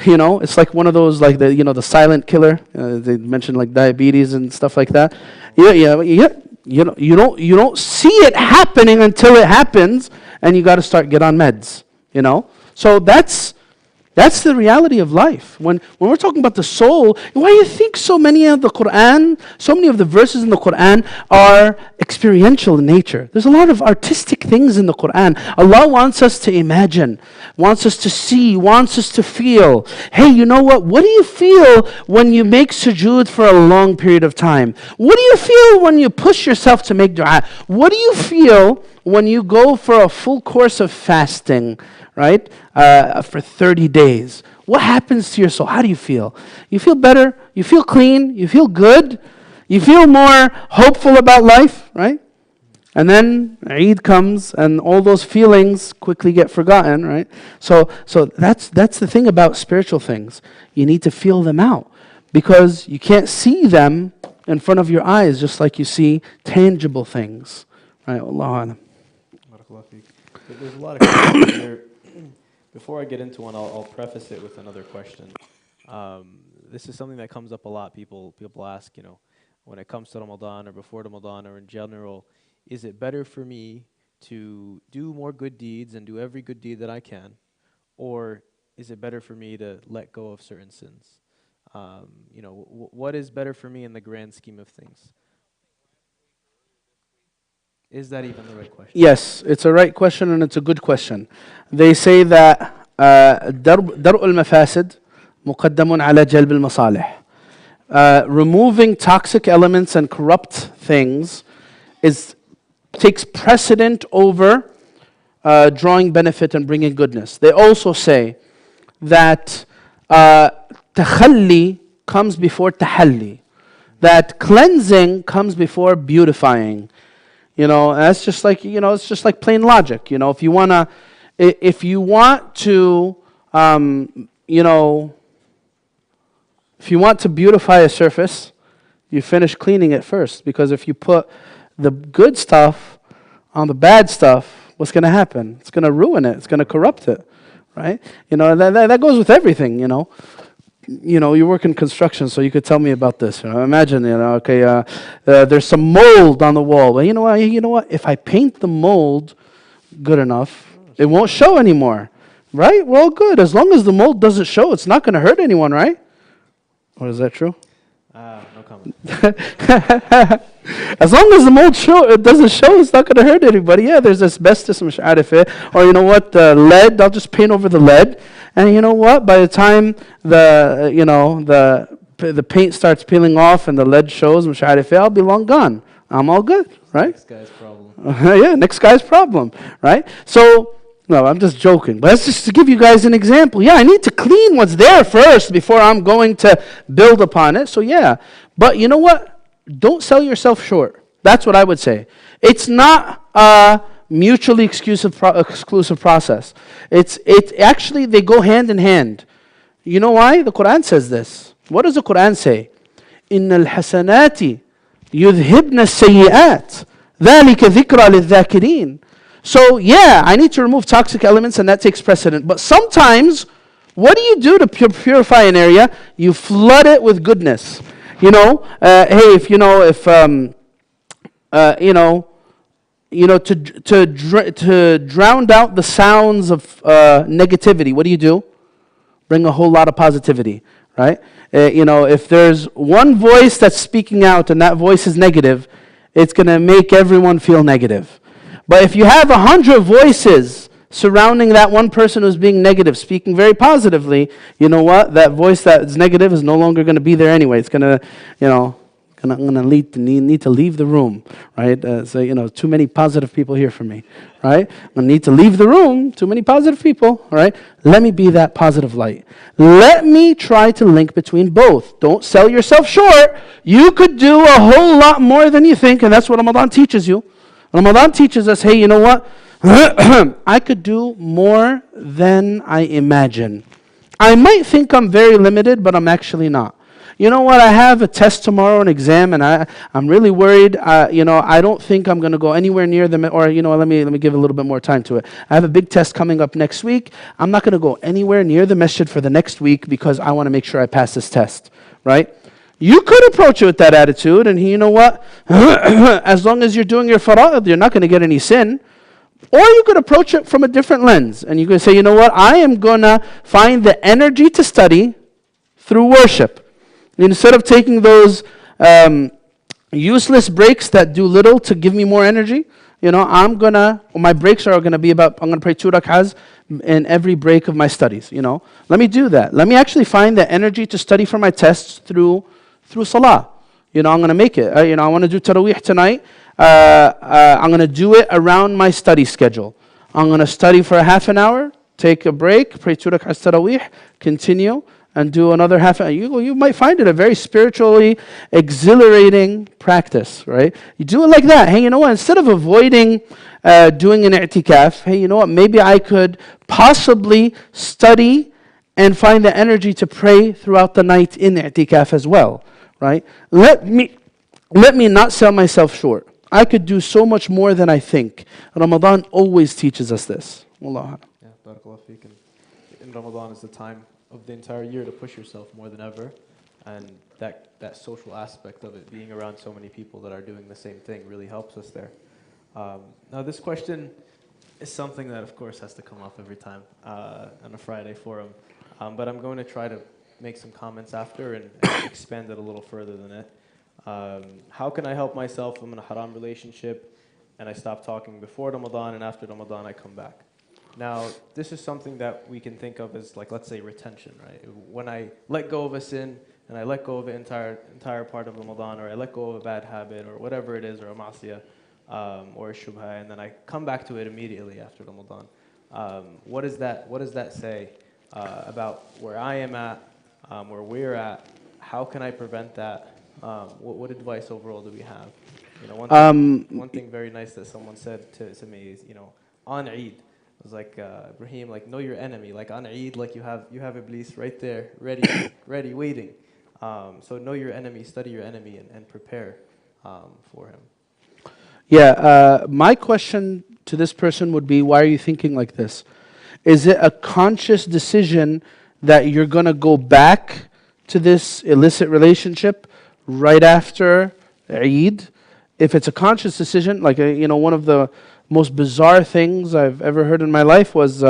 It's like one of those, like the silent killer. They mentioned like diabetes and stuff like that. Yeah. You don't see it happening until it happens, and you got to get on meds. So that's the reality of life. When we're talking about the soul, why do you think so many of the verses in the Quran are experiential in nature? There's a lot of artistic things in the Quran. Allah wants us to imagine, wants us to see, wants us to feel. Hey, you know what? What do you feel when you make sujood for a long period of time? What do you feel when you push yourself to make dua? What do you feel when you go for a full course of fasting, right? For 30 days. What happens to your soul? How do you feel? You feel better? You feel clean? You feel good? You feel more hopeful about life, right? And then Eid comes and all those feelings quickly get forgotten, right? So that's the thing about spiritual things. You need to feel them out because you can't see them in front of your eyes, just like you see tangible things. Right? Allahu Alam.
Barakallahu feek. There's a lot of questions here. Before I get into one, I'll preface it with another question. This is something that comes up a lot. People ask, when it comes to Ramadan or before Ramadan or in general, is it better for me to do more good deeds and do every good deed that I can, or is it better for me to let go of certain sins? What is better for me in the grand scheme of things? Is that even the right question?
Yes, it's a right question and it's a good question. They say that درء المفاسد مقدم على جلب المصالح. Removing toxic elements and corrupt things takes precedent over drawing benefit and bringing goodness. They also say that takhalli comes before tahalli. That cleansing comes before beautifying. That's just like, it's just like plain logic. If you want to beautify a surface, you finish cleaning it first. Because if you put the good stuff on the bad stuff, what's going to happen? It's going to ruin it. It's going to corrupt it, right? That goes with everything. You work in construction, so you could tell me about this. Imagine, there's some mold on the wall. Well, you know what? If I paint the mold good enough, it won't show anymore, right? We're all good. As long as the mold doesn't show, it's not going to hurt anyone, right? Or is that true?
No comment.
As long as the mold doesn't show, it's not going to hurt anybody. Yeah, there's asbestos, مش عارف ايه. Or lead, I'll just paint over the lead. And you know what? By the time the paint starts peeling off and the lead shows, مش عارف ايه, I'll be long gone. I'm all good, right?
Next guy's problem.
Yeah, next guy's problem, right? So, no, I'm just joking. But that's just to give you guys an example. Yeah, I need to clean what's there first before I'm going to build upon it. So yeah. But you know what? Don't sell yourself short. That's what I would say. It's not a mutually exclusive process. It's actually, they go hand in hand. You know why? The Quran says this. What does the Quran say? إِنَّ الْحَسَنَاتِ يُذْهِبْنَ السَّيِّئَاتِ ذَلِكَ ذِكْرَى لِلذَّاكِرِينَ. So yeah, I need to remove toxic elements and that takes precedent. But sometimes, what do you do to purify an area? You flood it with goodness. To drown out the sounds of negativity, what do? Bring a whole lot of positivity, right? If there's one voice that's speaking out and that voice is negative, it's going to make everyone feel negative. But if you have 100 voices surrounding that one person who's being negative, speaking very positively, you know what? That voice that is negative is no longer going to be there anyway. It's going to, I'm going to need to leave the room, right? Too many positive people here for me, right? I'm going to need to leave the room. Too many positive people, right? Let me be that positive light. Let me try to link between both. Don't sell yourself short. You could do a whole lot more than you think, and that's what Ramadan teaches you. Ramadan teaches us, hey, you know what? I could do more than I imagine. I might think I'm very limited, but I'm actually not. You know what? I have a test tomorrow, an exam, and I'm really worried. I don't think I'm going to go anywhere near them. Or let me give a little bit more time to it. I have a big test coming up next week. I'm not going to go anywhere near the masjid for the next week because I want to make sure I pass this test, right? You could approach it with that attitude, and you know what? As long as you're doing your fara'id, you're not going to get any sin. Or you could approach it from a different lens, and you could say, you know what? I am going to find the energy to study through worship. Instead of taking those useless breaks that do little to give me more energy, my breaks are going to be I'm going to pray 2 rak'ahs in every break of my studies, Let me do that. Let me actually find the energy to study for my tests through salah. I'm going to make it. I want to do tarawih tonight. I'm going to do it around my study schedule. I'm going to study for a half an hour, take a break, pray 2 rak'ahs tarawih, continue, and do another half an hour. You might find it a very spiritually exhilarating practice, right? You do it like that. Hey, you know what? Instead of avoiding doing an i'tikaf, hey, you know what? Maybe I could possibly study and find the energy to pray throughout the night in i'tikaf as well, right? Let me let me not sell myself short. I could do so much more than I think. Ramadan always teaches us this. Wallahu a'lam.
Yeah, barakallah feek. And Ramadan is the time of the entire year to push yourself more than ever. And that social aspect of it, being around so many people that are doing the same thing, really helps us there. Now, this question is something that, of course, has to come up every time on a Friday forum. But I'm going to try to make some comments after and expand it a little further than it. How can I help myself? I'm in a haram relationship and I stop talking before Ramadan, and after Ramadan I come back. Now, this is something that we can think of as, like, let's say retention, right? When I let go of a sin and I let go of an entire part of Ramadan, or I let go of a bad habit or whatever it is, or a ma'asiyah or a shubha, and then I come back to it immediately after Ramadan. What does that say about where I am at, where we're at? How can I prevent that? What advice overall do we have? You know, one thing very nice that someone said to me is, you know, on Eid, it was like, Ibrahim, like, know your enemy. Like on Eid, like you have Iblis right there, ready, waiting. So know your enemy, study your enemy, and prepare for him.
Yeah, my question to this person would be, why are you thinking like this? Is it a conscious decision that you're going to go back to this illicit relationship right after Eid? If it's a conscious decision, like, you know, one of the most bizarre things I've ever heard in my life was, you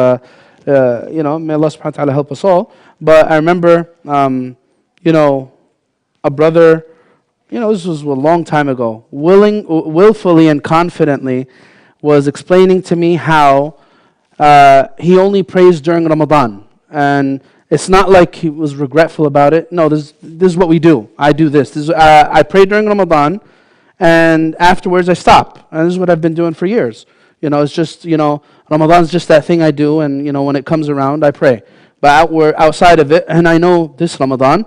know, may Allah subhanahu wa ta'ala help us all, but I remember, you know, a brother, you know, this was a long time ago, willfully and confidently was explaining to me how he only prays during Ramadan. And it's not like he was regretful about it. No, this is what we do. I do this. I pray during Ramadan, and afterwards I stop. And this is what I've been doing for years. You know, it's just, you know, Ramadan's just that thing I do, and, you know, when it comes around, I pray. But outside of it, and I know this Ramadan,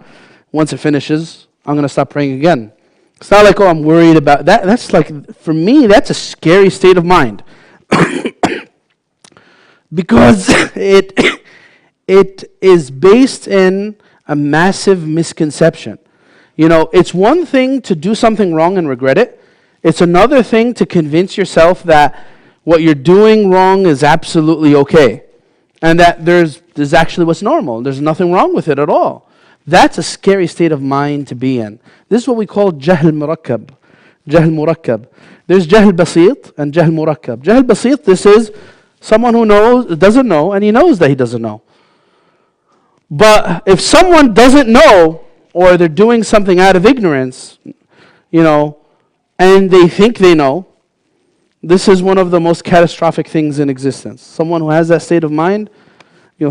once it finishes, I'm going to stop praying again. It's not like, oh, I'm worried about that. That's like, for me, that's a scary state of mind. Because it is based in a massive misconception. You know, it's one thing to do something wrong and regret it. It's another thing to convince yourself that what you're doing wrong is absolutely okay. And that there's actually what's normal. There's nothing wrong with it at all. That's a scary state of mind to be in. This is what we call jahl murakkab. Jahl murakkab. There's jahl basit and jahl murakkab. Jahl basit, this is someone who doesn't know, and he knows that he doesn't know. But if someone doesn't know, or they're doing something out of ignorance, you know, and they think they know, this is one of the most catastrophic things in existence. Someone who has that state of mind, you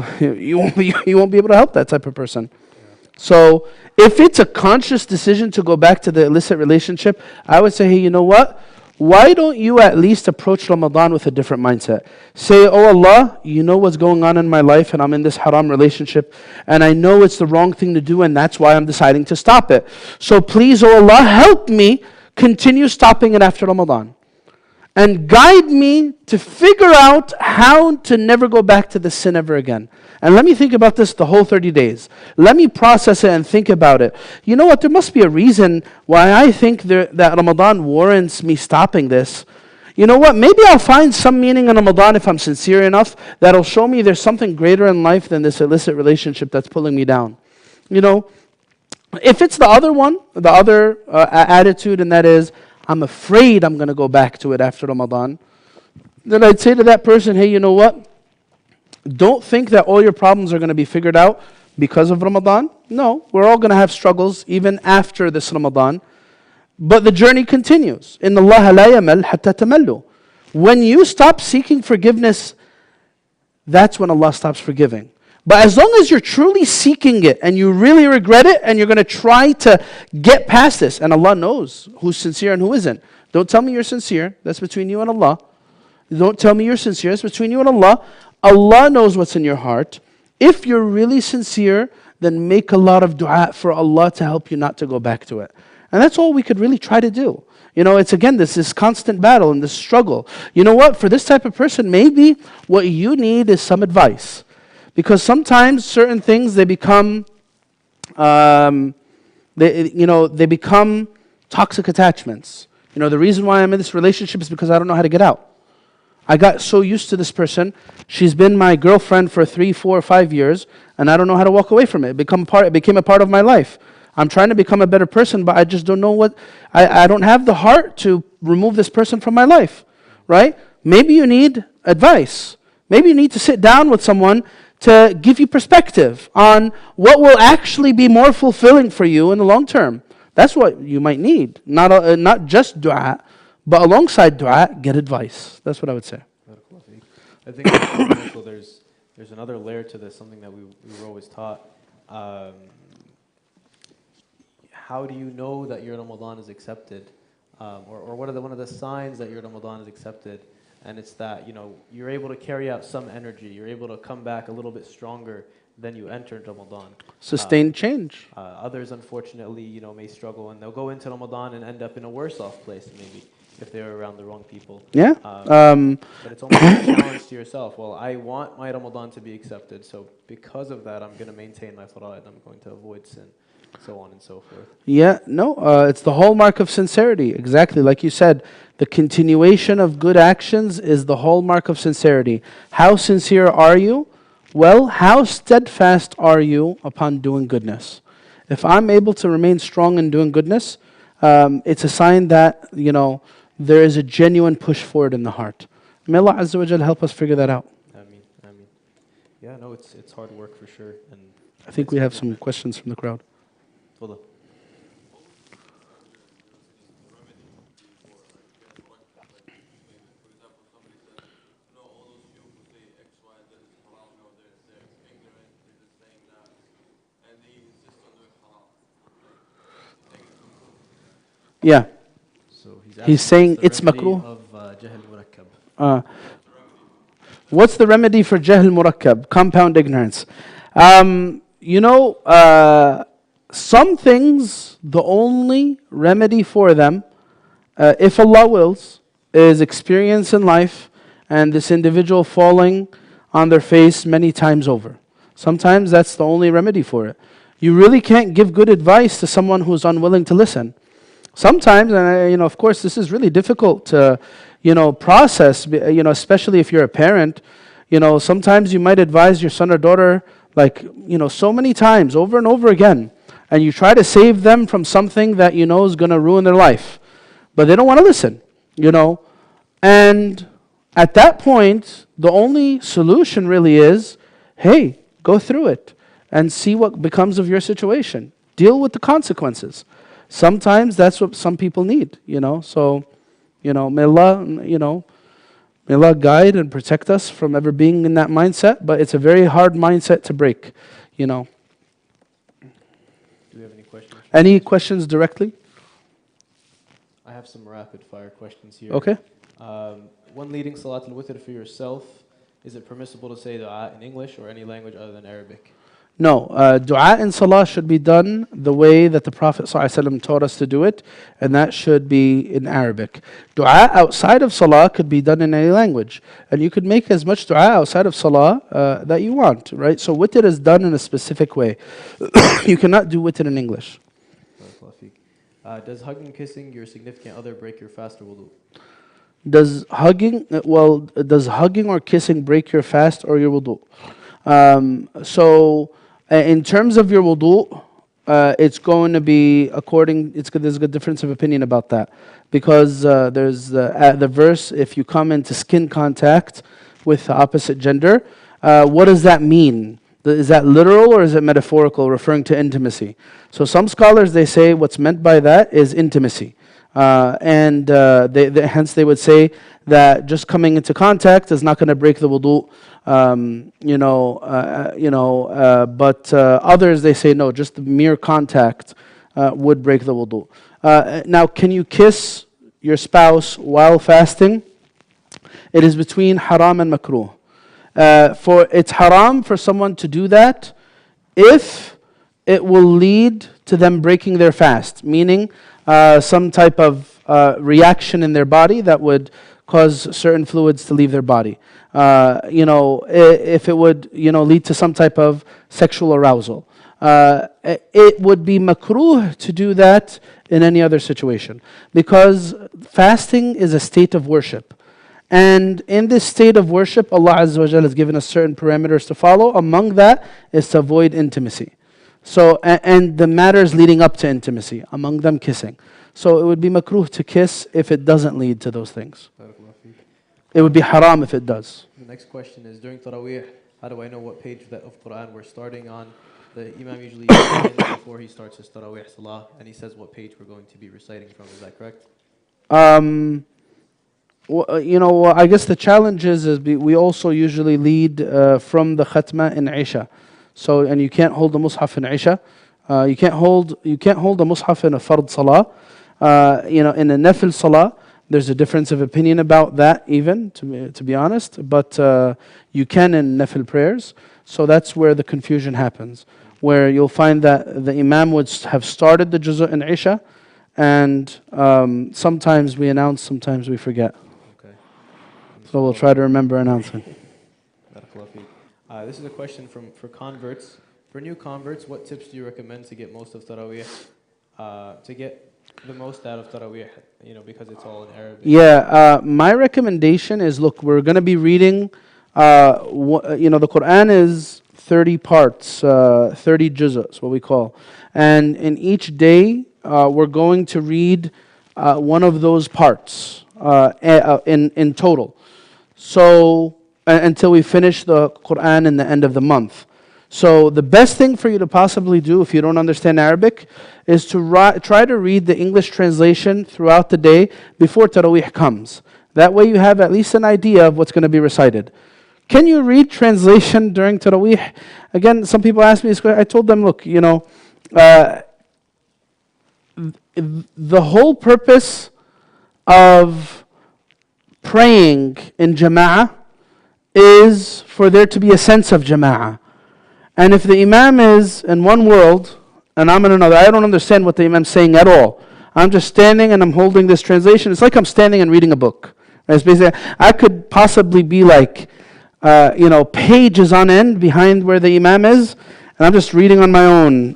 won't be able to help that type of person. So if it's a conscious decision to go back to the illicit relationship, I would say, hey, you know what? Why don't you at least approach Ramadan with a different mindset? Say, oh Allah, you know what's going on in my life, and I'm in this haram relationship, and I know it's the wrong thing to do, and that's why I'm deciding to stop it. So please, oh Allah, help me continue stopping it after Ramadan. And guide me to figure out how to never go back to the sin ever again. And let me think about this the whole 30 days. Let me process it and think about it. You know what? There must be a reason why I think that Ramadan warrants me stopping this. You know what? Maybe I'll find some meaning in Ramadan if I'm sincere enough that'll show me there's something greater in life than this illicit relationship that's pulling me down. You know, if it's the other one, the other attitude, and that is, I'm afraid I'm going to go back to it after Ramadan, then I'd say to that person, hey, you know what? Don't think that all your problems are going to be figured out because of Ramadan. No, we're all going to have struggles even after this Ramadan. But the journey continues. إِنَّ اللَّهَ لَا يَمَلْ حَتَّى تَمَلُّ. When you stop seeking forgiveness, that's when Allah stops forgiving. But as long as you're truly seeking it and you really regret it and you're going to try to get past this, and Allah knows who's sincere and who isn't. Don't tell me you're sincere. That's between you and Allah. Don't tell me you're sincere. It's between you and Allah. Allah knows what's in your heart. If you're really sincere, then make a lot of dua for Allah to help you not to go back to it. And that's all we could really try to do. You know, it's again this constant battle and this struggle. You know what? For this type of person, maybe what you need is some advice. Because sometimes certain things, they become, they become toxic attachments. The reason why I'm in this relationship is because I don't know how to get out. I got so used to this person. She's been my girlfriend for 3, 4, 5 years, and I don't know how to walk away from it. It became a part of my life. I'm trying to become a better person, but I just don't know I don't have the heart to remove this person from my life, right? Maybe you need advice. Maybe you need to sit down with someone to give you perspective on what will actually be more fulfilling for you in the long term. That's what you might need. Not just dua, but alongside dua, get advice. That's what I would say.
I think also there's another layer to this, something that we were always taught. How do you know that your Ramadan is accepted? Or what are one of the signs that your Ramadan is accepted? And it's that, you're able to carry out some energy. You're able to come back a little bit stronger than you entered Ramadan.
Sustained change.
Others, unfortunately, may struggle, and they'll go into Ramadan and end up in a worse off place, maybe, if they're around the wrong people.
Yeah.
But it's almost a challenge to yourself. Well, I want my Ramadan to be accepted, so because of that, I'm going to maintain my fara'id, I'm going to avoid sin, so on and so forth.
Yeah, no, it's the hallmark of sincerity. Exactly, like you said, the continuation of good actions is the hallmark of sincerity. How sincere are you? Well, how steadfast are you upon doing goodness? If I'm able to remain strong in doing goodness, it's a sign that, there is a genuine push forward in the heart. May Allah Azza wa Jal help us figure that out.
Ameen, ameen. Yeah, no, it's hard work for sure. And
I think we have some questions from the crowd.
Tafadhal.
Yeah.
So
He's saying it's makruh.
Of jahl murakkab.
What's the remedy for jahl murakkab, compound ignorance? Some things, the only remedy for them, if Allah wills, is experience in life and this individual falling on their face many times over. Sometimes that's the only remedy for it. You really can't give good advice to someone who's unwilling to listen. Sometimes, and of course, this is really difficult to, process. Especially if you're a parent. Sometimes you might advise your son or daughter, so many times, over and over again, and you try to save them from something that is going to ruin their life, but they don't want to listen. And at that point, the only solution really is, hey, go through it and see what becomes of your situation. Deal with the consequences. Sometimes that's what some people need, So, may Allah guide and protect us from ever being in that mindset, but it's a very hard mindset to break,
Do we have any questions?
Any questions directly?
I have some rapid fire questions here.
Okay.
When leading Salat al-Witr for yourself, is it permissible to say dua in English or any language other than Arabic?
No, dua in salah should be done the way that the Prophet ﷺ taught us to do it, and that should be in Arabic. Dua outside of salah could be done in any language, and you could make as much dua outside of salah that you want, right? So witr is done in a specific way. You cannot do witr in English.
Does hugging, kissing your significant other break your fast or wudu?
Does hugging or kissing break your fast or your wudu? In terms of your wudu, it's going to be there's a good difference of opinion about that. Because there's the verse, if you come into skin contact with the opposite gender, what does that mean? Is that literal or is it metaphorical, referring to intimacy? So some scholars, they say what's meant by that is intimacy. Hence they would say that just coming into contact is not going to break the wudu. But others, they say no, just the mere contact would break the wudu. Now, can you kiss your spouse while fasting? It is between haram and makruh. It's haram for someone to do that if it will lead to them breaking their fast, meaning some type of reaction in their body that would cause certain fluids to leave their body. If it would, lead to some type of sexual arousal. It would be makruh to do that in any other situation. Because fasting is a state of worship. And in this state of worship, Allah Azza wa Jalla has given us certain parameters to follow. Among that is to avoid intimacy. So, and the matters leading up to intimacy, among them kissing. So it would be makruh to kiss if it doesn't lead to those things. It would be haram if it does.
The next question is, during Taraweeh, how do I know what page of Quran we're starting on? The Imam usually begins before he starts his Taraweeh Salah, and he says what page we're going to be reciting from. Is that correct?
I guess the challenge is we also usually lead from the khatma in Isha. So, and you can't hold the mushaf in Isha. You can't hold the mushaf in a fard salah. In a nafil salah, there's a difference of opinion about that even, to be honest. But you can in nafil prayers. So that's where the confusion happens. Where you'll find that the imam would have started the juzu in Isha. And sometimes we announce, sometimes we forget. So we'll try to remember announcing.
This is a question for converts. For new converts, what tips do you recommend to get most of Taraweeh? To get the most out of Taraweeh, because it's all in Arabic.
Yeah, my recommendation is, look, we're going to be reading, the Quran is 30 parts, 30 juz'as, what we call. And in each day, we're going to read one of those parts in total. So, until we finish the Quran in the end of the month. So the best thing for you to possibly do if you don't understand Arabic is to try to read the English translation throughout the day before Taraweeh comes. That way you have at least an idea of what's going to be recited. Can you read translation during Taraweeh? Again, some people ask me this question. I told them, look, the whole purpose of praying in jama'ah is for there to be a sense of jama'ah. And if the imam is in one world and I'm in another, I don't understand what the imam's saying at all. I'm just standing and I'm holding this translation. It's like I'm standing and reading a book. It's basically, I could possibly be like, pages on end behind where the imam is, and I'm just reading on my own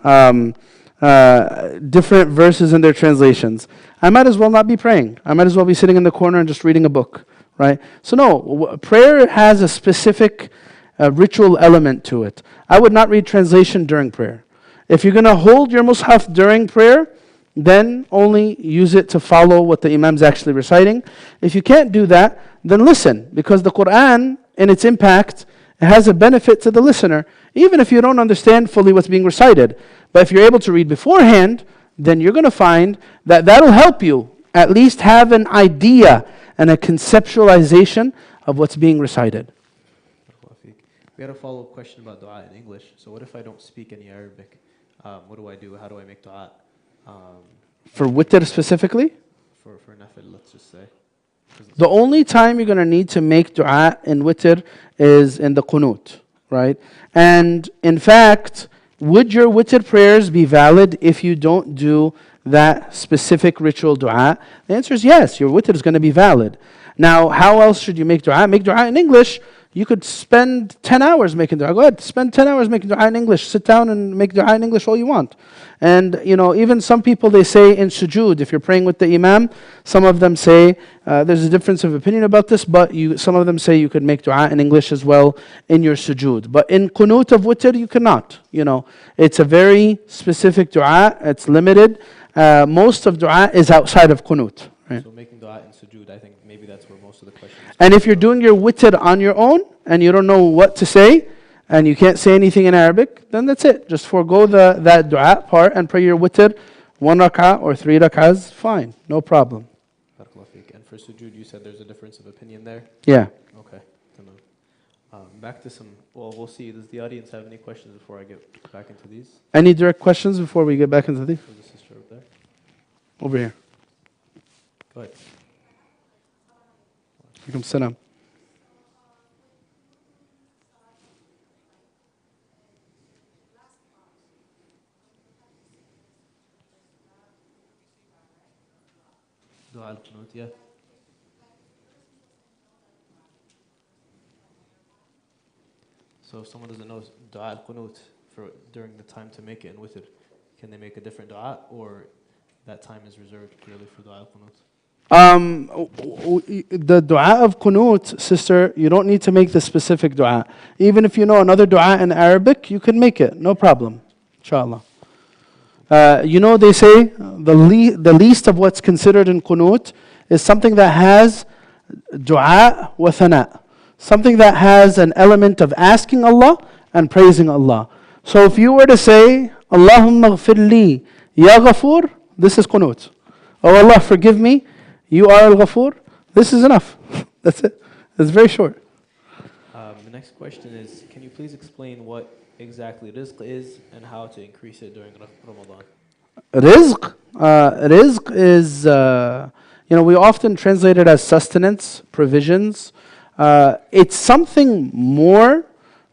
different verses in their translations. I might as well not be praying. I might as well be sitting in the corner and just reading a book, right? So no, prayer has a specific ritual element to it. I would not read translation during prayer. If you're going to hold your mushaf during prayer, then only use it to follow what the imam's actually reciting. If you can't do that, then listen, because the Quran, in its impact, it has a benefit to the listener, even if you don't understand fully what's being recited. But if you're able to read beforehand, then you're going to find that that'll help you at least have an idea and a conceptualization of what's being recited.
We had a follow-up question about dua in English. So what if I don't speak any Arabic? What do I do? How do I make dua?
For witr specifically?
For nafil, let's just say.
The only time you're going to need to make dua in witr is in the qunut, right? And in fact, would your witr prayers be valid if you don't do that specific ritual dua? The answer is yes, your witr is going to be valid. Now, how else should you make dua? Make dua in English. You could spend 10 hours making dua. Go ahead, spend 10 hours making dua in English. Sit down and make dua in English all you want. And, even some people, they say in sujood, if you're praying with the imam, some of them say, there's a difference of opinion about this, but some of them say you could make dua in English as well in your sujood. But in qunut of witr, you cannot. It's a very specific dua. It's limited. Most of dua is outside of qunut. Right?
So making dua in sujood, I think maybe that's where most of the questions are.
And if you're doing your witr on your own, and you don't know what to say, and you can't say anything in Arabic, then that's it. Just forego that dua part and pray your witr 1 rak'ah or 3 rak'ahs, fine, no problem.
And for sujood, you said there's a difference of opinion there?
Yeah.
Okay. Back to we'll see. Does the audience have any questions before I get back into these?
Any direct questions before we get back into these?
There's a sister over there.
Over here.
Go ahead.
Alaikum salam.
Dua al-Qunut, yeah. So if someone doesn't know Dua al-Qunut during the time to make it in witr, can they make a different dua, or that time is reserved purely for dua al-qunut?
The dua of qunut, sister, you don't need to make the specific dua. Even if you know another dua in Arabic, you can make it, no problem, inshallah. They say the least of what's considered in qunut is something that has dua wa thana, something that has an element of asking Allah and praising Allah. So if you were to say, Allahumma ghfir li ya ghafoor, this is qunut. Oh Allah, forgive me, you are al-Ghafoor, this is enough. That's it. It's very short.
The next question is, can you please explain what exactly rizq is and how to increase it during Ramadan?
Rizq is, we often translate it as sustenance, provisions. It's something more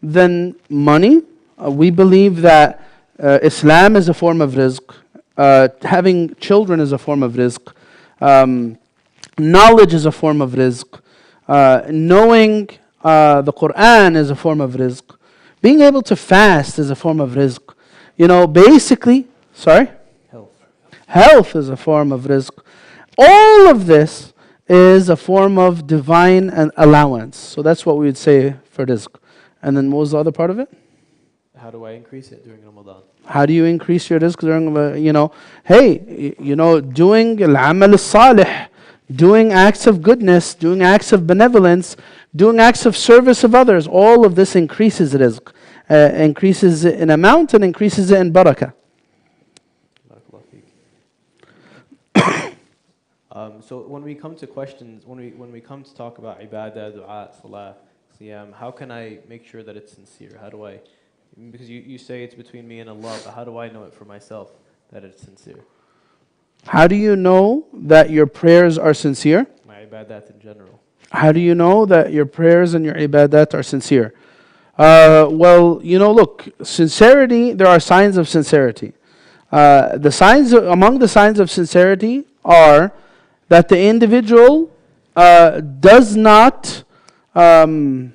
than money. We believe that Islam is a form of rizq. Having children is a form of rizq. Knowledge is a form of rizq. Knowing the Quran is a form of rizq. Being able to fast is a form of rizq. Basically, sorry? Health is a form of rizq. All of this is a form of divine allowance. So that's what we would say for rizq. And then what was the other part of it?
How do I increase it during Ramadan?
How do you increase your rizq during, doing al-amal al-salih, doing acts of goodness, doing acts of benevolence, doing acts of service of others. All of this increases rizq, increases it in amount and increases it in barakah.
So when we come to questions, when we come to talk about ibadah, dua, salah, siyam, how can I make sure that it's sincere? How do I, because you say it's between me and Allah, but how do I know it for myself that it's sincere?
How do you know that your prayers are sincere?
My ibadat in general.
How do you know that your prayers and your ibadat are sincere? Look, sincerity, there are signs of sincerity. Among the signs of sincerity are that the individual does not, the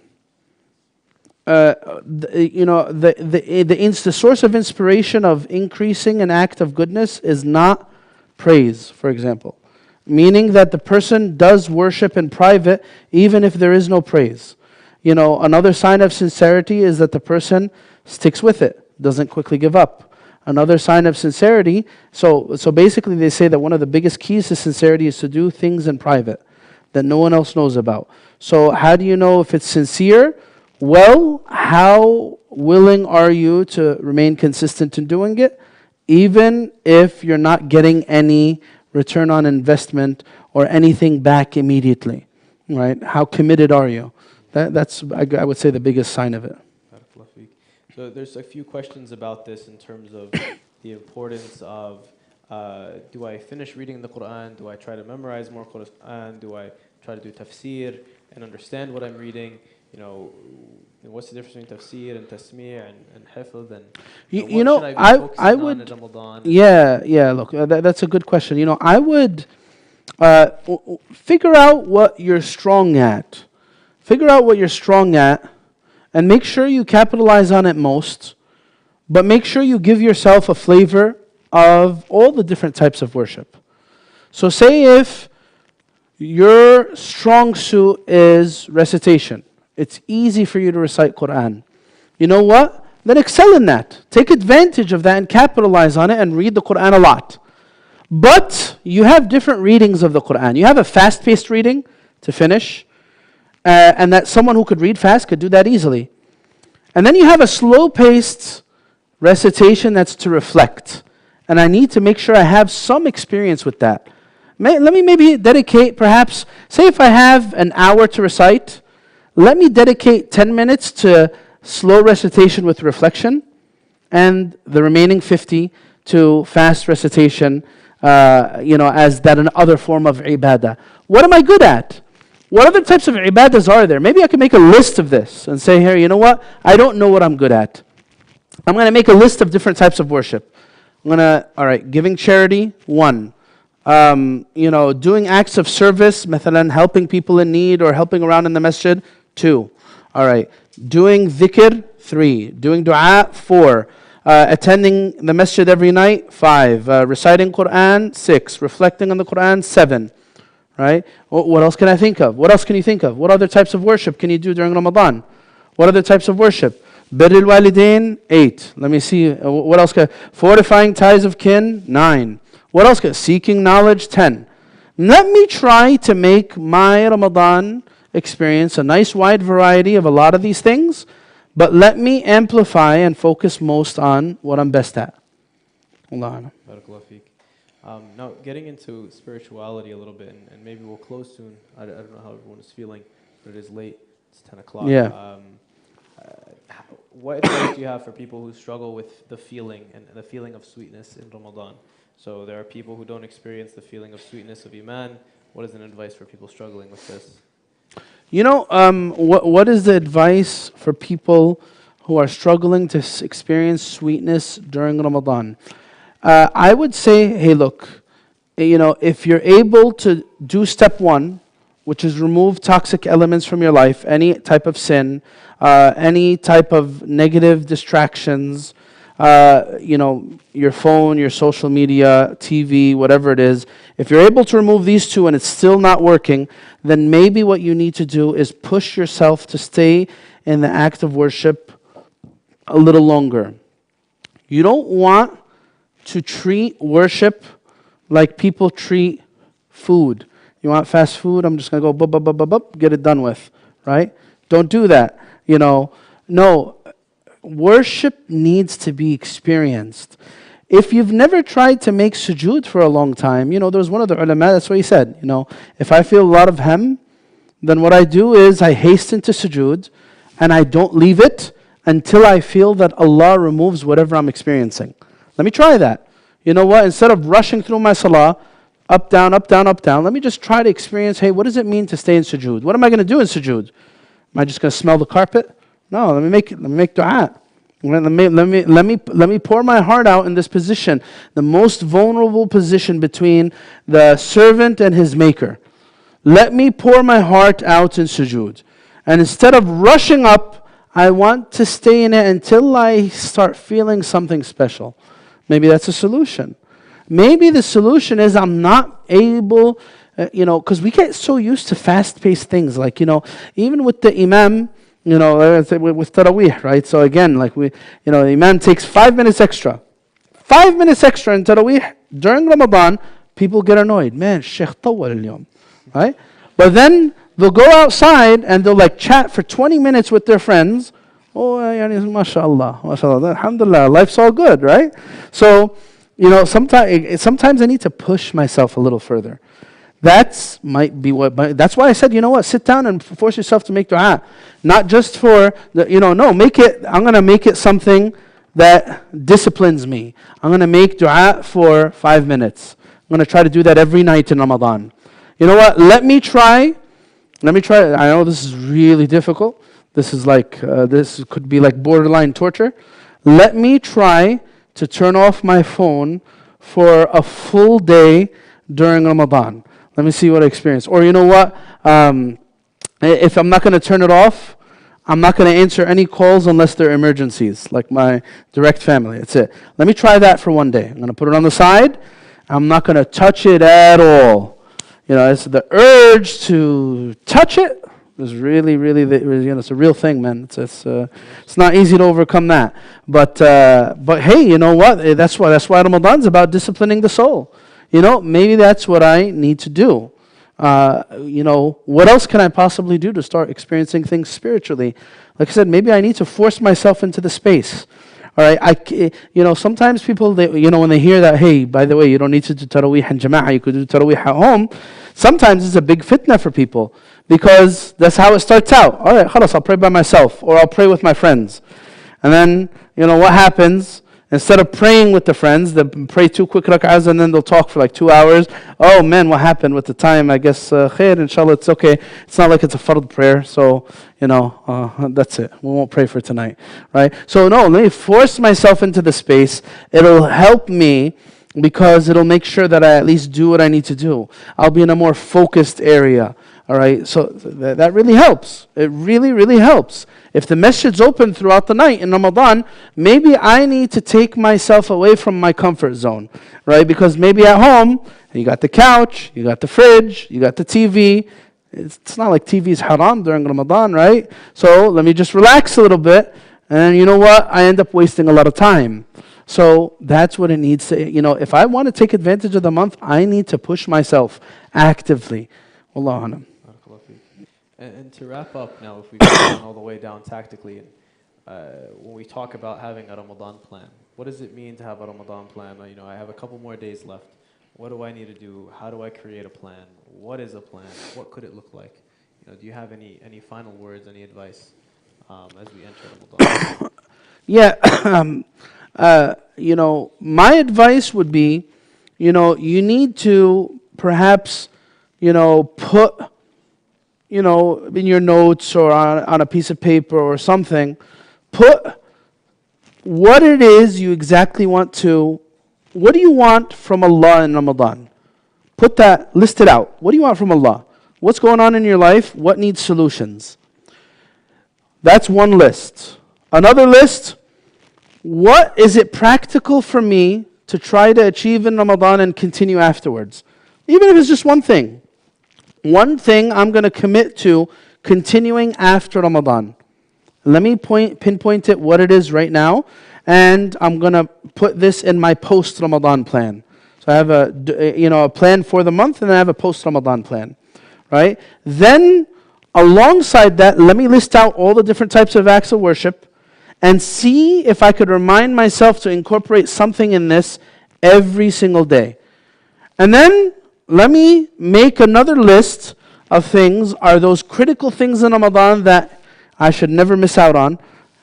source of inspiration of increasing an act of goodness is not praise, for example. Meaning that the person does worship in private even if there is no praise. Another sign of sincerity is that the person sticks with it, doesn't quickly give up. Another sign of sincerity, so basically they say that one of the biggest keys to sincerity is to do things in private that no one else knows about. So how do you know if it's sincere? Well, how willing are you to remain consistent in doing it, even if you're not getting any return on investment or anything back immediately, right? How committed are you? That's, I would say, the biggest sign of it.
So there's a few questions about this in terms of the importance of, do I finish reading the Quran? Do I try to memorize more Quran? Do I try to do tafsir and understand what I'm reading? What's the difference between tafsir and tasmi' and hifz? And
I would,
in Ramadan?
Look, that's a good question. I would figure out what you're strong at. Figure out what you're strong at. And make sure you capitalize on it most, but make sure you give yourself a flavor of all the different types of worship. So say if your strong suit is recitation, it's easy for you to recite Quran. You know what? Then excel in that. Take advantage of that and capitalize on it and read the Quran a lot. But you have different readings of the Quran. You have a fast-paced reading to finish. And that someone who could read fast could do that easily. And then you have a slow-paced recitation that's to reflect. And I need to make sure I have some experience with that. Let me maybe dedicate perhaps, say if I have an hour to recite, let me dedicate 10 minutes to slow recitation with reflection, and the remaining 50 to fast recitation, as that another form of ibadah. What am I good at? What other types of ibadahs are there? Maybe I can make a list of this and say here, you know what? I don't know what I'm good at. I'm going to make a list of different types of worship. Giving charity, 1. Doing acts of service, مثلا helping people in need or helping around in the masjid, 2. Doing dhikr, 3. Doing dua, 4. Attending the masjid every night, 5. Reciting Quran, 6. Reflecting on the Quran, 7. Right? What else can I think of? What else can you think of? What other types of worship can you do during Ramadan? What other types of worship? Birrul Walidain, 8. Let me see. What else? Fortifying ties of kin, 9. What else? Seeking knowledge, 10. Let me try to make my Ramadan experience a nice wide variety of a lot of these things, but let me amplify and focus most on what I'm best at. Allah.
Barakallah feek. Now, getting into spirituality a little bit, and maybe we'll close soon. I don't know how everyone is feeling, but it is late. It's 10 o'clock.
Yeah.
What advice do you have for people who struggle with the feeling and the feeling of sweetness in Ramadan? So there are people who don't experience the feeling of sweetness of Iman. What is an advice for people struggling with this?
You know, what is the advice for people who are struggling to experience sweetness during Ramadan? I would say, hey, look, you know, if you're able to do step 1, which is remove toxic elements from your life, any type of sin, any type of negative distractions, you know, your phone, your social media, TV, whatever it is. If you're able to remove these 2 and it's still not working, then maybe what you need to do is push yourself to stay in the act of worship a little longer. You don't want to treat worship like people treat food. You want fast food? I'm just going to go, get it done with, right? Don't do that. You know, no, worship needs to be experienced. If you've never tried to make sujood for a long time, you know, there was one of the ulama, that's what he said, you know, if I feel a lot of hem, then what I do is I hasten to sujood and I don't leave it until I feel that Allah removes whatever I'm experiencing. Let me try that. You know what? Instead of rushing through my salah, up, down, up, down, up, down, let me just try to experience, hey, what does it mean to stay in sujood? What am I going to do in sujood? Am I just going to smell the carpet? No, let me make dua. Let me pour my heart out in this position, the most vulnerable position between the servant and his maker. Let me pour my heart out in sujood. And instead of rushing up, I want to stay in it until I start feeling something special. Maybe that's a solution. Maybe the solution is I'm not able, you know, because we get so used to fast-paced things. Like, you know, even with the imam, you know, with Taraweeh, right? So again, like the imam takes 5 minutes extra. 5 minutes extra in Taraweeh during Ramadan, people get annoyed. Man, Shaykh Tawwal al-yawm, right? But then they'll go outside and they'll like chat for 20 minutes with their friends. Oh, mashallah, alhamdulillah, life's all good, right? So, you know, sometimes I need to push myself a little further. That's why I said, you know what, sit down and force yourself to make dua. Not just for, I'm going to make it something that disciplines me. I'm going to make dua for 5 minutes. I'm going to try to do that every night in Ramadan. You know what, let me try. I know this is really difficult. This is like, this could be like borderline torture. Let me try to turn off my phone for a full day during Ramadan. Let me see what I experience. Or you know what? If I'm not going to turn it off, I'm not going to answer any calls unless they're emergencies, like my direct family. That's it. Let me try that for one day. I'm going to put it on the side. I'm not going to touch it at all. You know, it's the urge to touch it is really, really, it's a real thing, man. It's not easy to overcome that. But hey, you know what? That's why Ramadan's about disciplining the soul. You know, maybe that's what I need to do. You know, what else can I possibly do to start experiencing things spiritually? Like I said, maybe I need to force myself into the space. All right, you know, sometimes people, when they hear that, hey, by the way, you don't need to do Taraweeh and Jama'ah, you could do Taraweeh at home. Sometimes it's a big fitna for people because that's how it starts out. All right, khalas, I'll pray by myself or I'll pray with my friends. And then, you know, what happens? Instead of praying with the friends, they pray 2 quick rak'ahs and then they'll talk for like 2 hours. Oh man, what happened with the time? I guess, khair, inshallah, it's okay. It's not like it's a fard prayer, so, you know, that's it. We won't pray for tonight, right? So no, let me force myself into the space. It'll help me because it'll make sure that I at least do what I need to do. I'll be in a more focused area, all right? So that really helps. It really, really helps. If the masjid's open throughout the night in Ramadan, maybe I need to take myself away from my comfort zone, right? Because maybe at home, you got the couch, you got the fridge, you got the TV. It's not like TV is haram during Ramadan, right? So let me just relax a little bit, and you know what? I end up wasting a lot of time. So that's what it needs to, if I want to take advantage of the month, I need to push myself actively. Wallahu alam.
And to wrap up now, if we've gone all the way down tactically, when we talk about having a Ramadan plan, what does it mean to have a Ramadan plan? I have a couple more days left. What do I need to do? How do I create a plan? What is a plan? What could it look like? Do you have any final words, any advice as we enter Ramadan?
Yeah, my advice would be, you need to perhaps, put, in your notes or on a piece of paper or something, put what it is you exactly want to, what do you want from Allah in Ramadan? Put that, list it out. What do you want from Allah? What's going on in your life? What needs solutions? That's one list. Another list, what is it practical for me to try to achieve in Ramadan and continue afterwards? Even if it's just one thing. One thing I'm going to commit to continuing after Ramadan. Let me pinpoint it what it is right now, and I'm going to put this in my post-Ramadan plan. So I have a plan for the month, and I have a post-Ramadan plan, right? Then, alongside that, let me list out all the different types of acts of worship and see if I could remind myself to incorporate something in this every single day. And then, let me make another list of things. Are those critical things in Ramadan that I should never miss out on?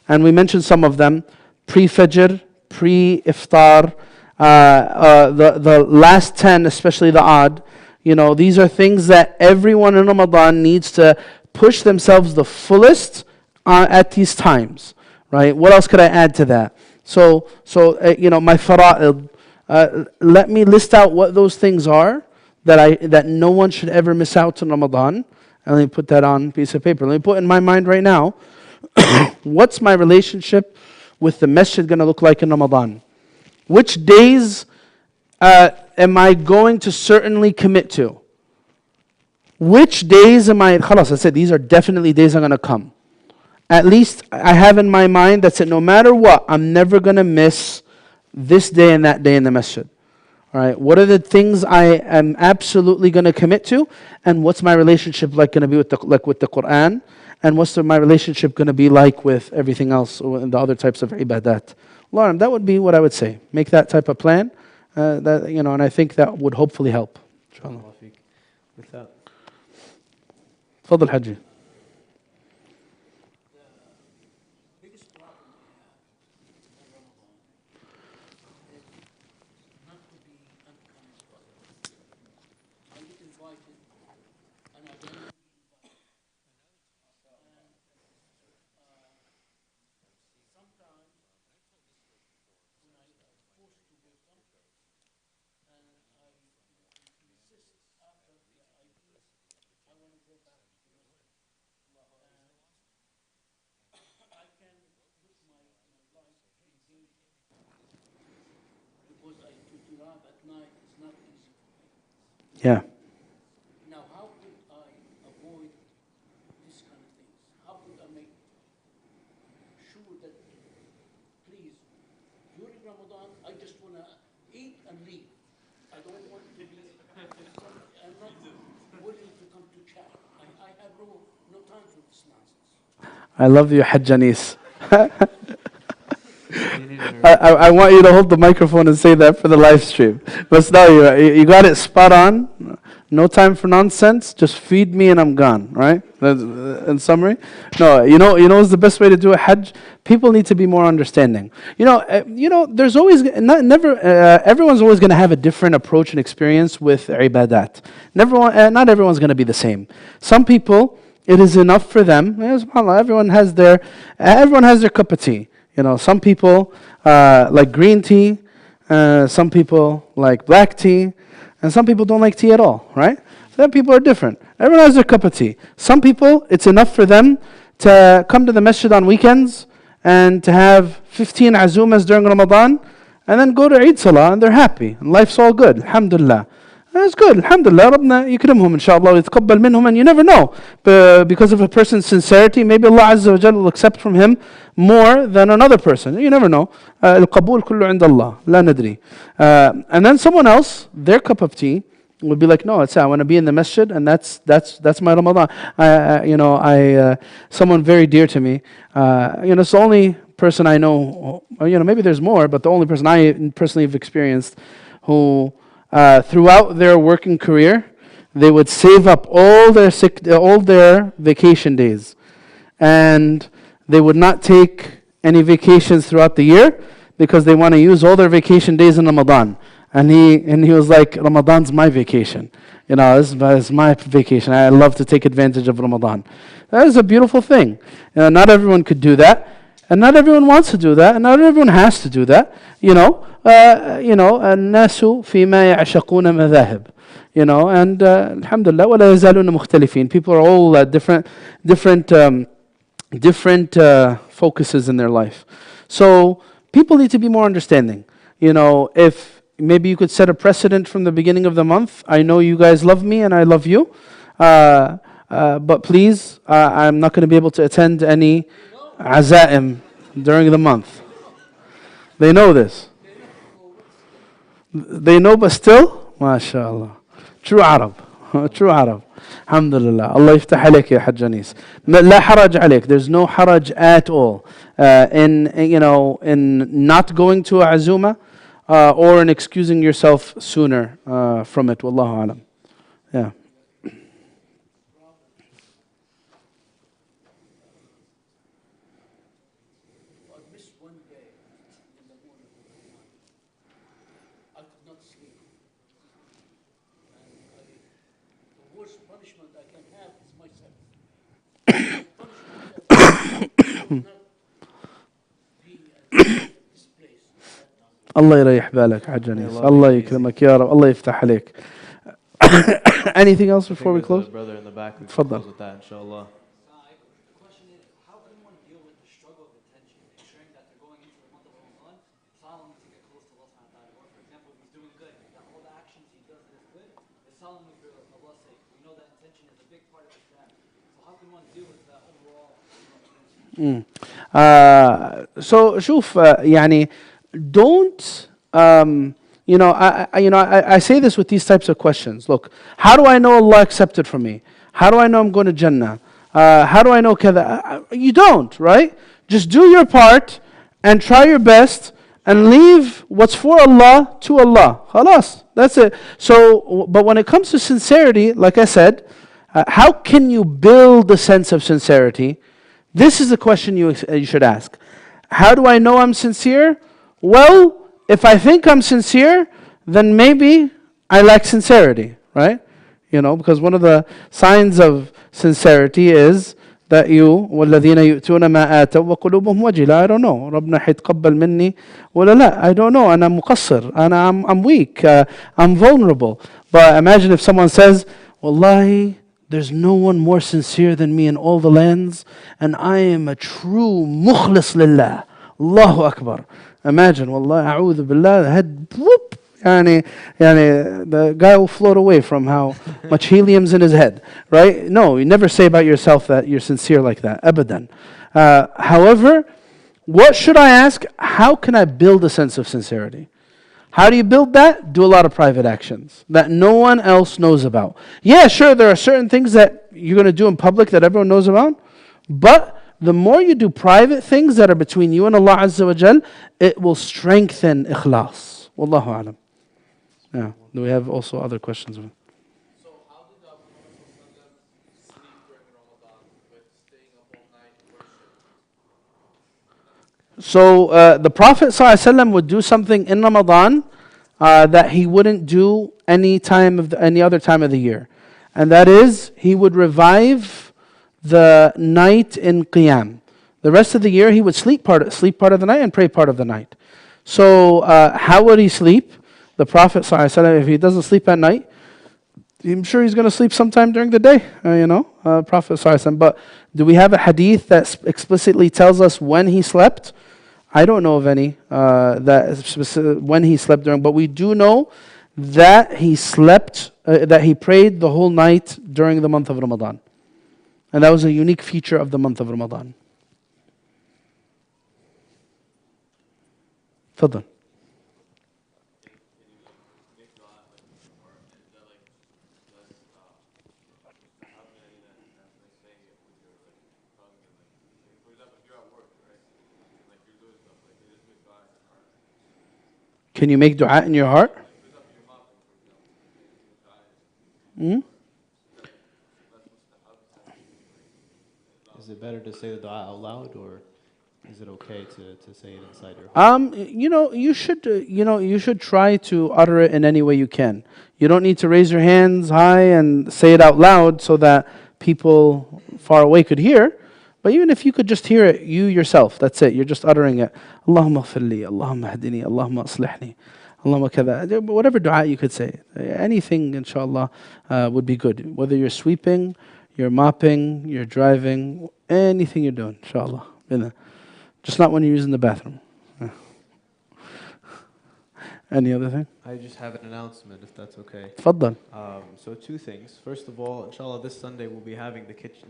And we mentioned some of them. Pre-Fajr, pre-Iftar, the last 10, especially the odd. These are things that everyone in Ramadan needs to push themselves the fullest at these times. Right? What else could I add to that? So my fara'id. Let me list out what those things are that no one should ever miss out in Ramadan. And let me put that on a piece of paper. Let me put in my mind right now, what's my relationship with the masjid going to look like in Ramadan? Which days am I going to certainly commit to? Which days am I, khalas, I said these are definitely days I'm going to come. At least I have in my mind that said no matter what, I'm never going to miss this day and that day in the masjid. All right, what are the things I am absolutely going to commit to, and what's my relationship like going to be with the Quran, and what's my relationship going to be like with everything else and the other types of ibadat? Lauren, that would be what I would say. Make that type of plan, and I think that would hopefully help. Inshallah.
With that,
Fadl Haji. Yeah.
Now, how could I avoid this kind of things? How could I make sure that, please, during Ramadan, I just want to eat and leave. I don't want to be, I'm not willing to come to chat. I have no time for this nonsense.
I love you, Hajj Anis. I want you to hold the microphone and say that for the live stream. But no, you got it spot on. No time for nonsense. Just feed me and I'm gone. Right? In summary, no. What's the best way to do a Hajj? People need to be more understanding. There's always everyone's always going to have a different approach and experience with ibadat. Not everyone's going to be the same. Some people, it is enough for them. SubhanAllah, everyone has their cup of tea. Some people like green tea, some people like black tea, and some people don't like tea at all, right? So people are different. Everyone has their cup of tea. Some people, it's enough for them to come to the masjid on weekends and to have 15 azumas during Ramadan and then go to Eid Salah and they're happy and life's all good, alhamdulillah. That's good, alhamdulillah. ربنا يكرمهم إن شاء الله ويتقبل منهم, and you never know. Because of a person's sincerity, maybe Allah Azza wa Jalla will accept from him more than another person. You never know. القبول كله عند الله لا ندري. And then someone else, their cup of tea would be like, no, I want to be in the masjid, and that's my Ramadan. Someone very dear to me, it's the only person I know, maybe there's more, but the only person I personally have experienced who throughout their working career, they would save up all their vacation days, and they would not take any vacations throughout the year because they want to use all their vacation days in Ramadan. And he was like, Ramadan's my vacation. This is my vacation. I love to take advantage of Ramadan. That is a beautiful thing. Not everyone could do that, and not everyone wants to do that, and not everyone has to do that. الناس فيما يعشقون مذاهب. And alhamdulillah ولا يزالون مختلفين. People are all different focuses in their life. So people need to be more understanding. If maybe you could set a precedent from the beginning of the month. I know you guys love me and I love you. But please, I'm not going to be able to attend any azaim during the month. They know this. They know, but still, mashallah. True Arab. True Arab. Alhamdulillah. Allah yaftah alayk ya Hajj Anis. La haraj alayk. There's no haraj at all in not going to a azuma or in excusing yourself sooner from it. Wallahu alam. Yeah. الله يريح بالك حاج أنيس. الله يكرمك يا رب. الله يفتح عليك. Anything else before we close?
Brother in the back, we can
تفضل.
close with that, inshallah.
The question is, how can one deal with the struggle of attention, ensuring that they're going into the month of Ramadan, solemnly to get close to Allah subhanahu wa ta'ala? Or for example, if he's doing good, that all the actions he does that is good, is solemnly for Allah's sake. We know that intention is a big part of Islam. So how can one deal with that overall intention?
So شوف يعني don't I say this with these types of questions. Look, how do I know Allah accepted from me? How do I know I'm going to Jannah? How do I know kada? You don't, right? Just do your part and try your best and leave what's for Allah to Allah. Khalas, that's it. So, but when it comes to sincerity, like I said, how can you build a sense of sincerity? This is the question you should ask. How do I know I'm sincere? Well, if I think I'm sincere, then maybe I lack sincerity, right? Because one of the signs of sincerity is that you وَالَّذِينَ يُؤْتُونَ مَا آتَوْا وَقُلُوبُهُم وَجِلَةٌ. I don't know. ربنا حيتقبل مني ولا لا. I don't know. أنا مقصر. I'm weak. I'm vulnerable. But imagine if someone says, Wallahi, there's no one more sincere than me in all the lands, and I am a true mukhlis lillah. Allahu Akbar. Imagine, Wallahi, a'udhu billah, the head, whoop, the guy will float away from how much helium's in his head, right? No, you never say about yourself that you're sincere like that, abadan. However, what should I ask? How can I build a sense of sincerity? How do you build that? Do a lot of private actions that no one else knows about. Yeah, sure, there are certain things that you're going to do in public that everyone knows about, but the more you do private things that are between you and Allah Azza wa Jal, it will strengthen ikhlas. Wallahu alam. Yeah. Do we have also other questions?
So how did the Prophet sleep during Ramadan with staying up all night worship?
So the Prophet ﷺ would do something in Ramadan that he wouldn't do any other time of the year. And that is, he would revive the night in qiyam. The rest of the year he would sleep part of the night and pray part of the night. So how would he sleep? The Prophet ﷺ, if he doesn't sleep at night, I'm sure he's going to sleep sometime during the day, Prophet ﷺ. But do we have a hadith that explicitly tells us when he slept? I don't know of any when he slept during, but we do know that he slept, that he prayed the whole night during the month of Ramadan. And that was a unique feature of the month of Ramadan. تفضل. Can you make dua in your heart? Hmm?
Is it better to say the dua out loud, or is it okay to say it inside your heart?
You should try to utter it in any way you can. You don't need to raise your hands high and say it out loud so that people far away could hear. But even if you could just hear it, you yourself, that's it. You're just uttering it. Allahumma ghfirli, Allahumma hadini, Allahumma aslihni, Allahumma kada. Whatever dua you could say. Anything, inshallah, would be good. Whether you're sweeping, you're mopping, you're driving, anything you're doing, inshallah. Just not when you're using the bathroom. Any other thing?
I just have an announcement, if that's okay.
تفضل.
So two things. First of all, inshallah, this Sunday we'll be having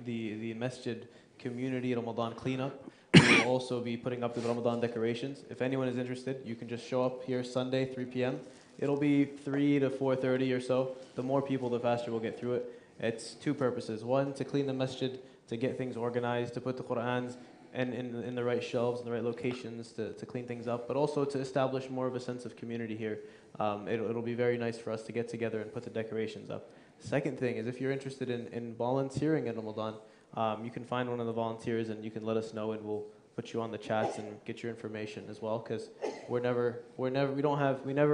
the masjid community Ramadan cleanup. We'll also be putting up the Ramadan decorations. If anyone is interested, you can just show up here Sunday, 3 p.m. It'll be 3 to 4:30 or so. The more people, the faster we'll get through it. It's two purposes. One, to clean the masjid, to get things organized, to put the Qur'ans and in the right shelves, in the right locations, to clean things up, but also to establish more of a sense of community here. It'll be very nice for us to get together and put the decorations up. Second thing is, if you're interested in volunteering in Ramadan, you can find one of the volunteers and you can let us know, and we'll put you on the chats and get your information as well, because we never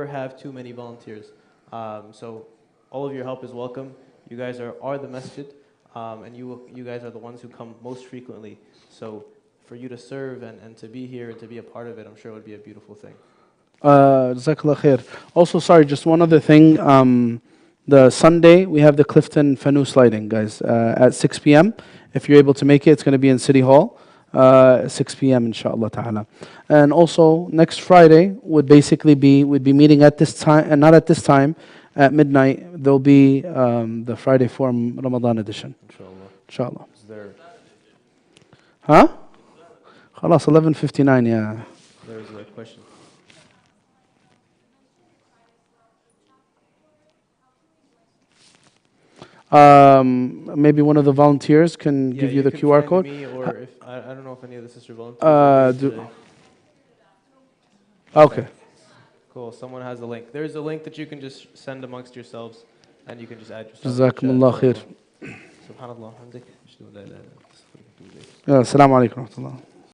have too many volunteers. So all of your help is welcome. You guys are the masjid, and you guys are the ones who come most frequently. So for you to serve and to be here and to be a part of it, I'm sure it would be a beautiful thing.
Jazakallah khair. Also, sorry, just one other thing. The Sunday, we have the Clifton Fanus lighting, guys, at 6 p.m. If you're able to make it, it's going to be in City Hall, 6 p.m. inshallah ta'ala. And also, next Friday we'd be meeting at this time, and not at this time, at midnight. There'll be the Friday Forum Ramadan edition. Inshallah.
Is there?
Huh? خلاص 11:59, yeah.
There's a question.
Maybe one of the volunteers can give you the QR code.
Me, or if I don't know if any of the sister volunteers.
Okay.
Cool. Someone has a link. There's a link that you can just send amongst yourselves, and you can just add yourself.
Jazakumullah khair.
Subhanallah. Hamdik.
Assalamu alaikum wa rahmatullah.